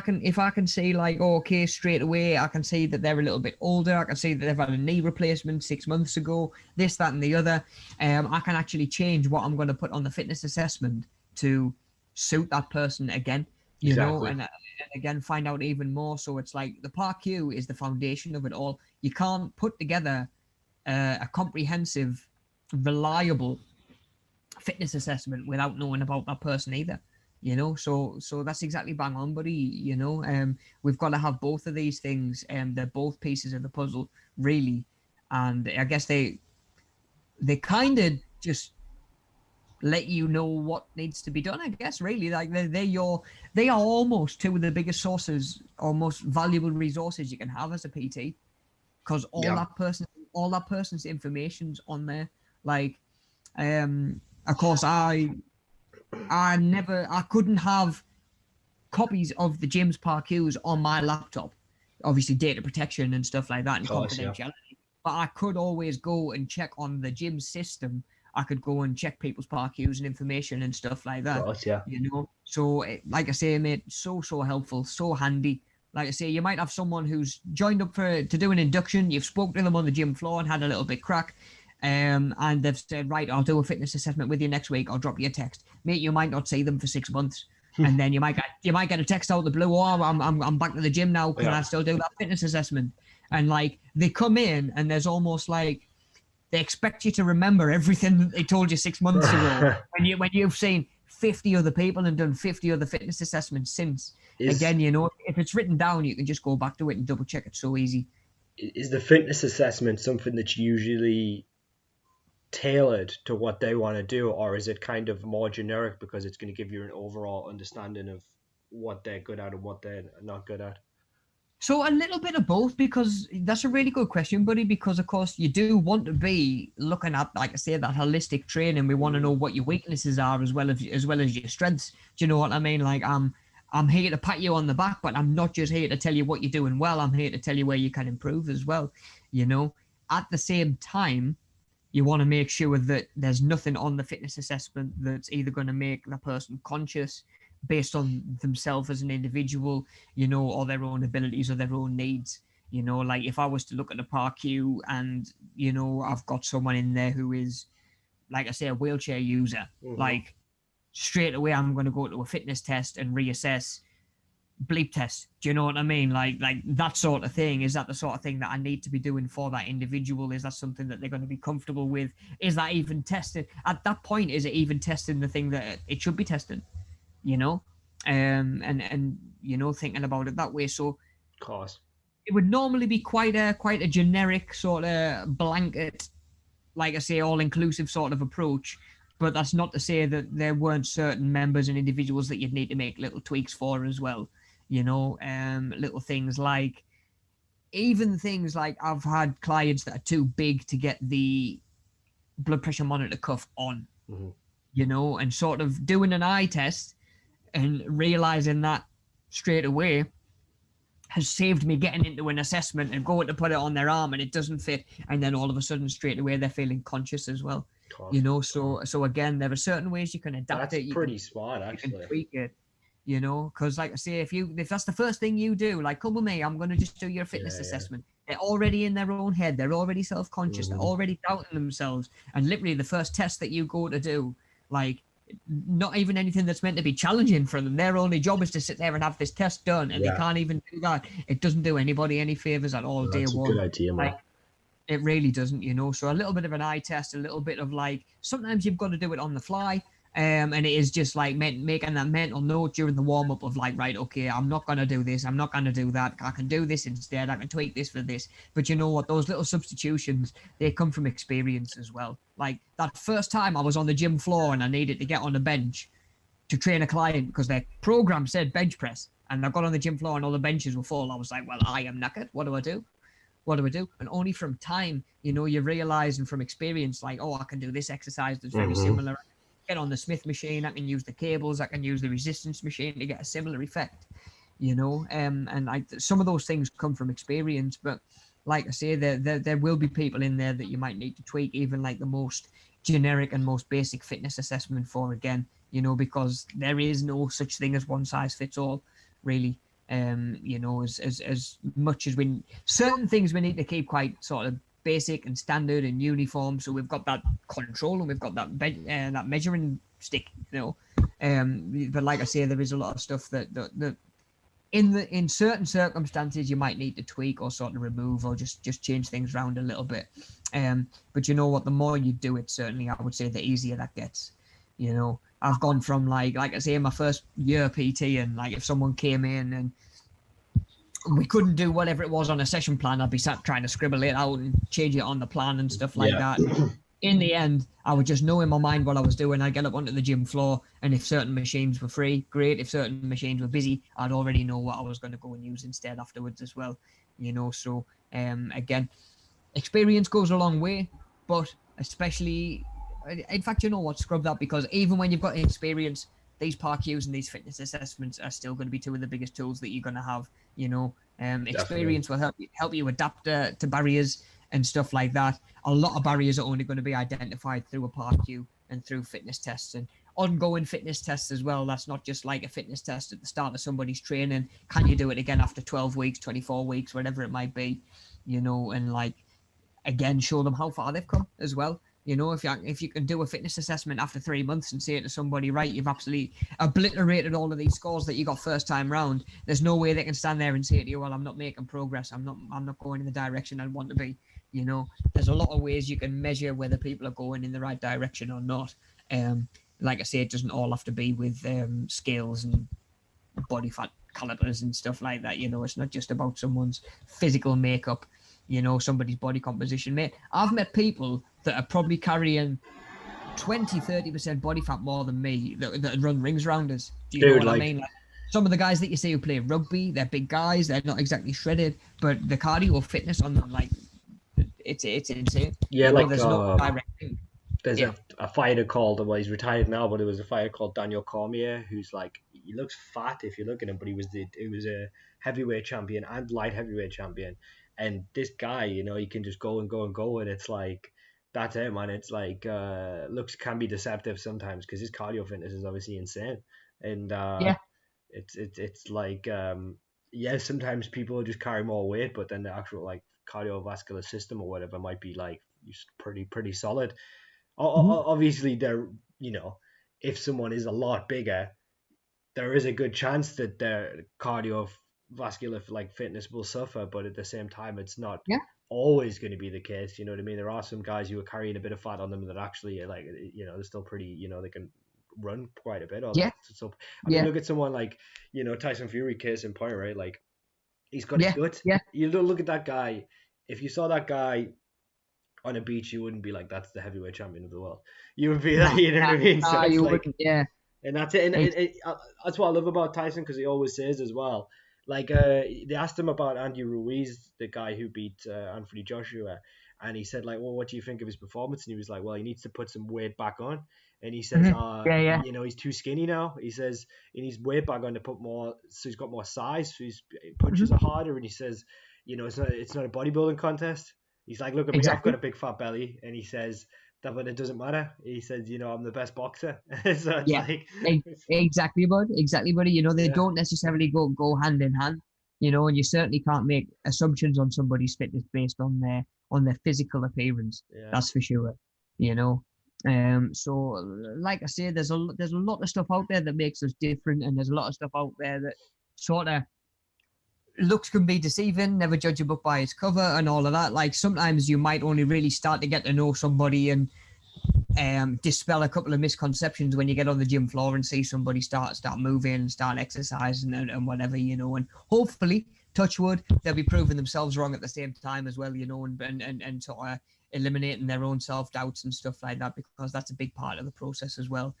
can see like, okay, straight away, I can see that they're a little bit older. I can see that they've had a knee replacement 6 months ago, this, that, and the other. I can actually change what I'm going to put on the fitness assessment to suit that person again. And again, find out even more. So it's like the PARQ is the foundation of it all. You can't put together a comprehensive, reliable fitness assessment without knowing about that person either. you know. So that's exactly bang on, buddy. You know, we've got to have both of these things, and they're both pieces of the puzzle, really. And I guess they kind of just let you know what needs to be done. I guess really, like they are almost two of the biggest sources or most valuable resources you can have as a PT, because all that person's information's on there. Like, of course, I couldn't have copies of the gym's parkours on my laptop, obviously data protection and stuff like that and confidentiality. Yeah. But I could always go and check on the gym system. I could go and check people's parkours and information and stuff like that. Of course, yeah. You know, so like I say, mate, so helpful, so handy. Like I say, you might have someone who's joined up to do an induction. You've spoken to them on the gym floor and had a little bit crack. And they've said, right, I'll do a fitness assessment with you next week. I'll drop you a text. Mate, you might not see them for 6 months. And then you might get a text out of the blue. Oh, I'm back to the gym now. Can I still do that fitness assessment? And like they come in, and there's almost like they expect you to remember everything that they told you 6 months ago. when you've seen 50 other people and done 50 other fitness assessments since. Again, you know, if it's written down, you can just go back to it and double check. It's so easy. Is the fitness assessment something that's usually tailored to what they want to do, or is it kind of more generic because it's going to give you an overall understanding of what they're good at and what they're not good at? So a little bit of both, because that's a really good question, buddy, because of course you do want to be looking at, like I say, that holistic training. We want to know what your weaknesses are as well as your strengths. Do you know what I mean? Like I'm here to pat you on the back, but I'm not just here to tell you what you're doing well. I'm here to tell you where you can improve as well. You know, at the same time, you want to make sure that there's nothing on the fitness assessment that's either going to make the person conscious based on themselves as an individual, you know, or their own abilities or their own needs. You know, like if I was to look at the PARQ and, you know, I've got someone in there who is, like I say, a wheelchair user, like straight away I'm going to go to a fitness test and reassess bleep test. Do you know what I mean? Like that sort of thing. Is that the sort of thing that I need to be doing for that individual? Is that something that they're going to be comfortable with? Is that even tested at that point? Is it even testing the thing that it should be testing? You know, and you know, thinking about it that way. So, of course, it would normally be quite a generic sort of blanket, like I say, all-inclusive sort of approach. But that's not to say that there weren't certain members and individuals that you'd need to make little tweaks for as well. You know, little things like, even things like I've had clients that are too big to get the blood pressure monitor cuff on, you know, and sort of doing an eye test and realizing that straight away has saved me getting into an assessment and going to put it on their arm and it doesn't fit. And then all of a sudden, straight away, they're feeling conscious as well. You know, so again, there are certain ways you can adapt it. That's pretty smart, actually. You can tweak it, you know, because like I say, if that's the first thing you do, like, come with me, I'm going to just do your fitness assessment. They're already in their own head. They're already self-conscious. They're already doubting themselves. And literally the first test that you go to do, like, not even anything that's meant to be challenging for them. Their only job is to sit there and have this test done, and they can't even do that. It doesn't do anybody any favors at all. Day one. That's a good idea, man. Like, it really doesn't, you know. So a little bit of an eye test, a little bit of like, sometimes you've got to do it on the fly. And it is just like making that mental note during the warm up of like, right, okay, I'm not going to do this. I'm not going to do that. I can do this instead. I can tweak this for this. But you know what? Those little substitutions, they come from experience as well. Like that first time I was on the gym floor and I needed to get on the bench to train a client because their program said bench press. And I got on the gym floor and all the benches were full. I was like, well, I am knackered. What do I do? And only from time, you know, you realize, and from experience, like, oh, I can do this exercise that's very similar. Get on the Smith machine, I can use the cables, I can use the resistance machine to get a similar effect, you know. And some of those things come from experience, but like I say, there will be people in there that you might need to tweak, even like the most generic and most basic fitness assessment for, again, you know, because there is no such thing as one size fits all, really. You know, as much as certain things we need to keep quite sort of basic and standard and uniform, so we've got that control and we've got that that measuring stick, you know. But like I say, there is a lot of stuff that in certain circumstances you might need to tweak or sort of remove or just change things around a little bit. But you know what? The more you do it, certainly I would say the easier that gets. You know, I've gone from like I say, in my first year PT, and like if someone came in and we couldn't do whatever it was on a session plan, I'd be sat trying to scribble it out and change it on the plan and stuff like that. In the end, I would just know in my mind what I was doing. I'd get up onto the gym floor, and if certain machines were free, great. If certain machines were busy, I'd already know what I was going to go and use instead afterwards as well. So again, experience goes a long way, but especially, in fact, you know what, scrub that, because even when you've got experience, these PARQs and these fitness assessments are still going to be two of the biggest tools that you're going to have. Experience will help you adapt to barriers and stuff like that. A lot of barriers are only going to be identified through a PARQ and through fitness tests and ongoing fitness tests as well. That's not just like a fitness test at the start of somebody's training. Can you do it again after 12 weeks, 24 weeks, whatever it might be, and like, again, show them how far they've come as well. If you can do a fitness assessment after 3 months and say to somebody, right, you've absolutely obliterated all of these scores that you got first time round, there's no way they can stand there and say to you, well, I'm not making progress. I'm not going in the direction I want to be. There's a lot of ways you can measure whether people are going in the right direction or not. Like I say, it doesn't all have to be with scales and body fat calipers and stuff like that. It's not just about someone's physical makeup, somebody's body composition. Mate, I've met people that are probably carrying 20-30% body fat more than me that run rings around us. Do you know what I mean? Like, some of the guys that you see who play rugby, they're big guys, they're not exactly shredded, but the cardio fitness on them, like, it's insane. Yeah, like there's no direct thing. There's a fighter called, well, he's retired now, but it was a fighter called Daniel Cormier, who's like, he looks fat if you look at him, but he was a heavyweight champion and light heavyweight champion. And this guy, he can just go and go and go, and it's like, that's it, man. It's like, looks can be deceptive sometimes because his cardio fitness is obviously insane. And it's like, sometimes people just carry more weight, but then the actual like cardiovascular system or whatever might be like pretty solid. Obviously, there, if someone is a lot bigger, there is a good chance that their cardiovascular like fitness will suffer, but at the same time, it's not always going to be the case. You know what I mean? There are some guys who are carrying a bit of fat on them that actually, like, they're still pretty, they can run quite a bit. So, I mean, look at someone like, Tyson Fury, case in point, right? Like, he's got a gut. You look at that guy. If you saw that guy on a beach, you wouldn't be like, that's the heavyweight champion of the world. You would be like, you know what I mean? So you like, wouldn't, and that's it. And that's what I love about Tyson, because he always says as well, like, they asked him about Andy Ruiz, the guy who beat Anthony Joshua, and he said, like, well, what do you think of his performance? And he was like, well, he needs to put some weight back on. And he says, he's too skinny now. He says he needs weight back on to put more, so he's got more size, so his punches are harder. And he says, it's not a bodybuilding contest. He's like, look at me, I've got a big fat belly. And he says that, but it doesn't matter. He says, I'm the best boxer. So it's like, exactly, buddy. They don't necessarily go hand in hand. And you certainly can't make assumptions on somebody's fitness based on their physical appearance. That's for sure. So like I say, there's a lot of stuff out there that makes us different, and there's a lot of stuff out there that sort of looks can be deceiving. Never judge a book by its cover and all of that. Like, sometimes you might only really start to get to know somebody and dispel a couple of misconceptions when you get on the gym floor and see somebody start moving, start exercising and whatever, and hopefully, touch wood, they'll be proving themselves wrong at the same time as well, and sort of eliminating their own self-doubts and stuff like that, because that's a big part of the process as well.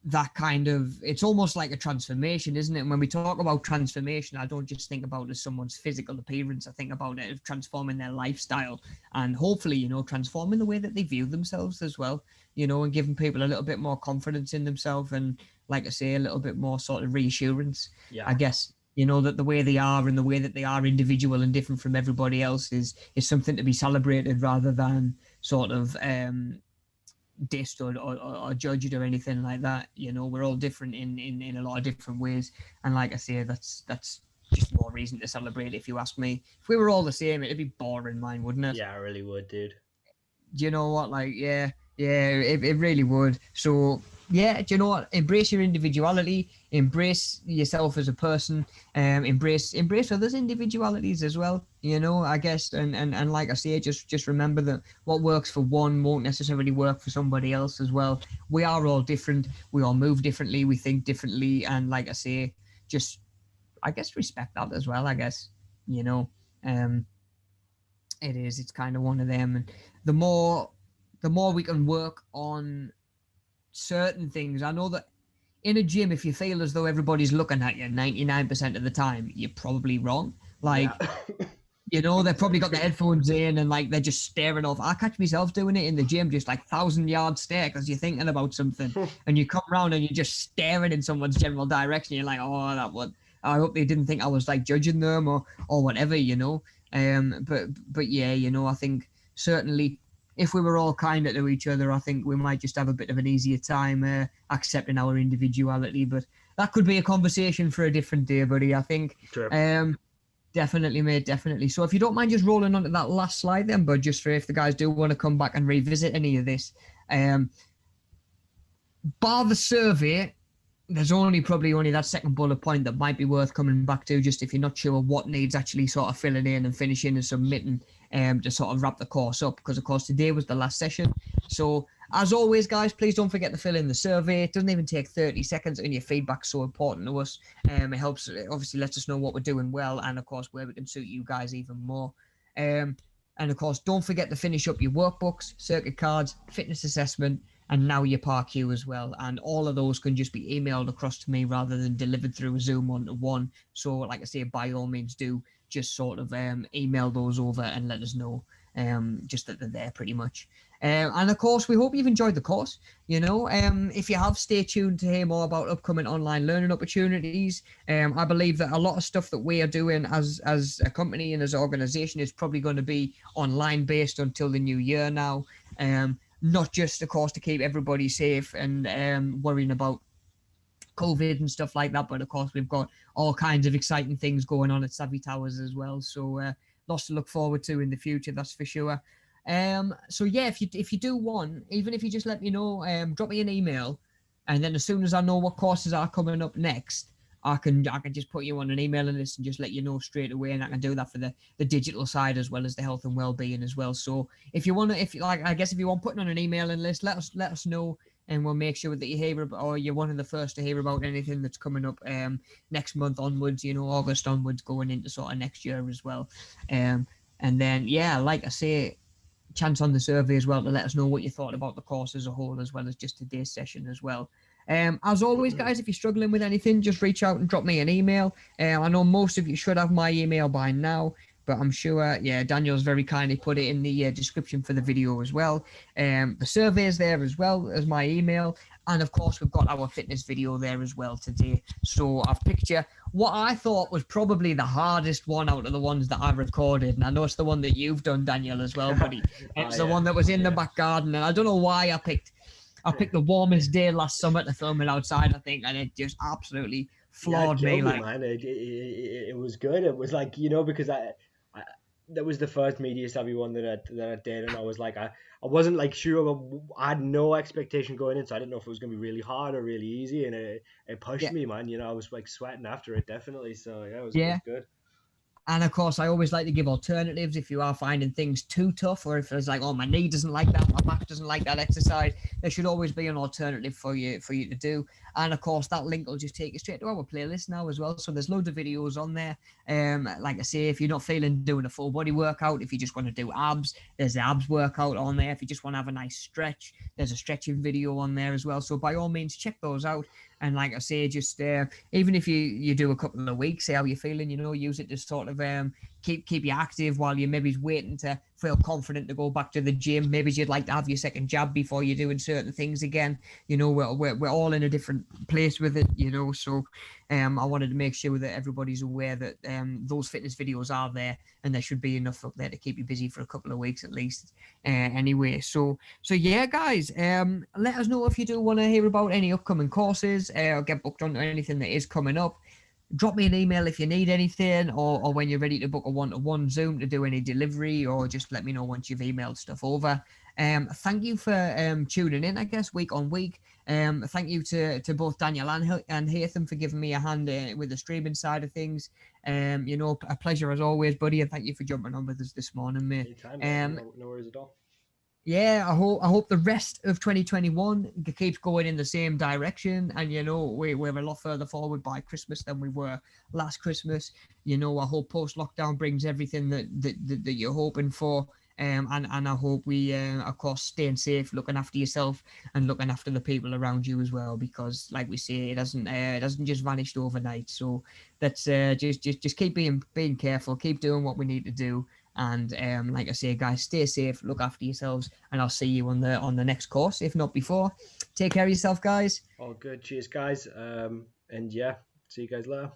That kind of, it's almost like a transformation, isn't it? And when we talk about transformation, I don't just think about it as someone's physical appearance. I think about it as transforming their lifestyle, and hopefully, transforming the way that they view themselves as well, and giving people a little bit more confidence in themselves, and, like I say, a little bit more sort of reassurance, I guess, that the way they are and the way that they are individual and different from everybody else is something to be celebrated, rather than sort of dissed or judged or anything like that. We're all different in a lot of different ways, and like I say, that's just more reason to celebrate, if you ask me. If we were all the same, it'd be boring, mine, wouldn't it? Yeah, I really would, dude. Do you know what? Like, it really would. So Yeah, do you know what? Embrace your individuality, embrace yourself as a person, embrace others' individualities as well. You know, I guess, and like I say, just remember that what works for one won't necessarily work for somebody else as well. We are all different. We all move differently. We think differently, and like I say, just I guess respect that as well. I guess, you know, um, it is. It's kind of one of them, and the more we can work on certain things. I know that in a gym, if you feel as though everybody's looking at you 99% of the time, you're probably wrong. Yeah. Like, you know, they've probably got their headphones in and like they're just staring off. I catch myself doing it in the gym, just like 1,000-yard stare because you're thinking about something and you come around and you're just staring in someone's general direction. You're like, oh, that one. I hope they didn't think I was like judging them or whatever, you know. But yeah, you know, I think certainly if we were all kinder to each other, I think we might just have a bit of an easier time accepting our individuality. But that could be a conversation for a different day, buddy. I think. True. Definitely, mate, definitely. So if you don't mind just rolling onto that last slide then, bud, just for if the guys do want to come back and revisit any of this. Bar the survey, there's probably only that second bullet point that might be worth coming back to, just if you're not sure what needs actually sort of filling in and finishing and submitting to sort of wrap the course up, because of course today was the last session. So as always, guys, please don't forget to fill in the survey. It doesn't even take 30 seconds, and your feedback's so important to us. It helps, it obviously lets us know what we're doing well, and of course where we can suit you guys even more. And of course, don't forget to finish up your workbooks, circuit cards, fitness assessment, and now your PARQ as well. And all of those can just be emailed across to me rather than delivered through a Zoom one-to-one. So like I say, by all means do just sort of email those over and let us know just that they're there pretty much. And of course, we hope you've enjoyed the course. You know, if you have, stay tuned to hear more about upcoming online learning opportunities. I believe that a lot of stuff that we are doing as a company and as an organization is probably going to be online based until the new year now. Not just, of course, to keep everybody safe and worrying about COVID and stuff like that, but of course we've got all kinds of exciting things going on at Savvy Towers as well. So lots to look forward to in the future, that's for sure. So yeah, if you do want, even if you just let me know, drop me an email, and then as soon as I know what courses are coming up next, I can just put you on an emailing list and just let you know straight away, and I can do that for the digital side as well as the health and well-being as well. So if you want to, if you like, I guess if you want putting on an emailing list, let us know, and we'll make sure that you hear about, or you're one of the first to hear about anything that's coming up next month onwards, you know, August onwards, going into sort of next year as well. And then yeah, like I say, chance on the survey as well to let us know what you thought about the course as a whole, as well as just today's session as well. As always, guys, if you're struggling with anything, just reach out and drop me an email. I know most of you should have my email by now, but I'm sure, yeah, Daniel's very kindly put it in the description for the video as well. The survey is there as well as my email. And of course, we've got our fitness video there as well today. So I've picked you what I thought was probably the hardest one out of the ones that I've recorded. And I know it's the one that you've done, Daniel, as well, buddy. It's the one that was in the back garden. And I don't know why I picked the warmest day last summer to film it outside, I think, and it just absolutely floored me. Like, man, it was good. It was like, you know, because I that was the first media savvy one that I did, and I was like, I wasn't like sure. I had no expectation going in, so I didn't know if it was gonna be really hard or really easy, and it pushed me, man. You know, I was like sweating after it, definitely. So yeah, it was good. And of course, I always like to give alternatives if you are finding things too tough, or if it's like, oh, my knee doesn't like that, my back doesn't like that exercise. There should always be an alternative for you to do. And of course, that link will just take you straight to our playlist now as well. So there's loads of videos on there. Like I say, if you're not feeling doing a full body workout, if you just want to do abs, there's the abs workout on there. If you just want to have a nice stretch, there's a stretching video on there as well. So by all means, check those out. And like I say, just even if you do a couple of weeks, see how you're feeling, you know, use it to sort of keep you active while you're maybe waiting to feel confident to go back to the gym. Maybe you'd like to have your second jab before you're doing certain things again. You know, we're all in a different place with it, you know. So I wanted to make sure that everybody's aware that those fitness videos are there, and there should be enough up there to keep you busy for a couple of weeks at least. Anyway, so yeah, guys, let us know if you do want to hear about any upcoming courses or get booked on anything that is coming up. drop me an email if you need anything, or when you're ready to book a one-to-one Zoom to do any delivery, or just let me know once you've emailed stuff over. Thank you for tuning in, I guess, week on week. Thank you to both Daniel and Hatham for giving me a hand with the streaming side of things. You know, a pleasure as always, buddy, and thank you for jumping on with us this morning, mate. Anytime, mate. No worries at all. Yeah, I hope the rest of 2021 keeps going in the same direction, and you know we're a lot further forward by Christmas than we were last Christmas. You know, I hope post lockdown brings everything that you're hoping for. And I hope we, of course, staying safe, looking after yourself, and looking after the people around you as well. Because, like we say, it doesn't just vanish overnight. So let's just keep being careful, keep doing what we need to do, and like I say, guys, stay safe, look after yourselves, and I'll see you on the next course, if not before. Take care of yourself, guys. All good. Cheers, guys. And yeah, see you guys later.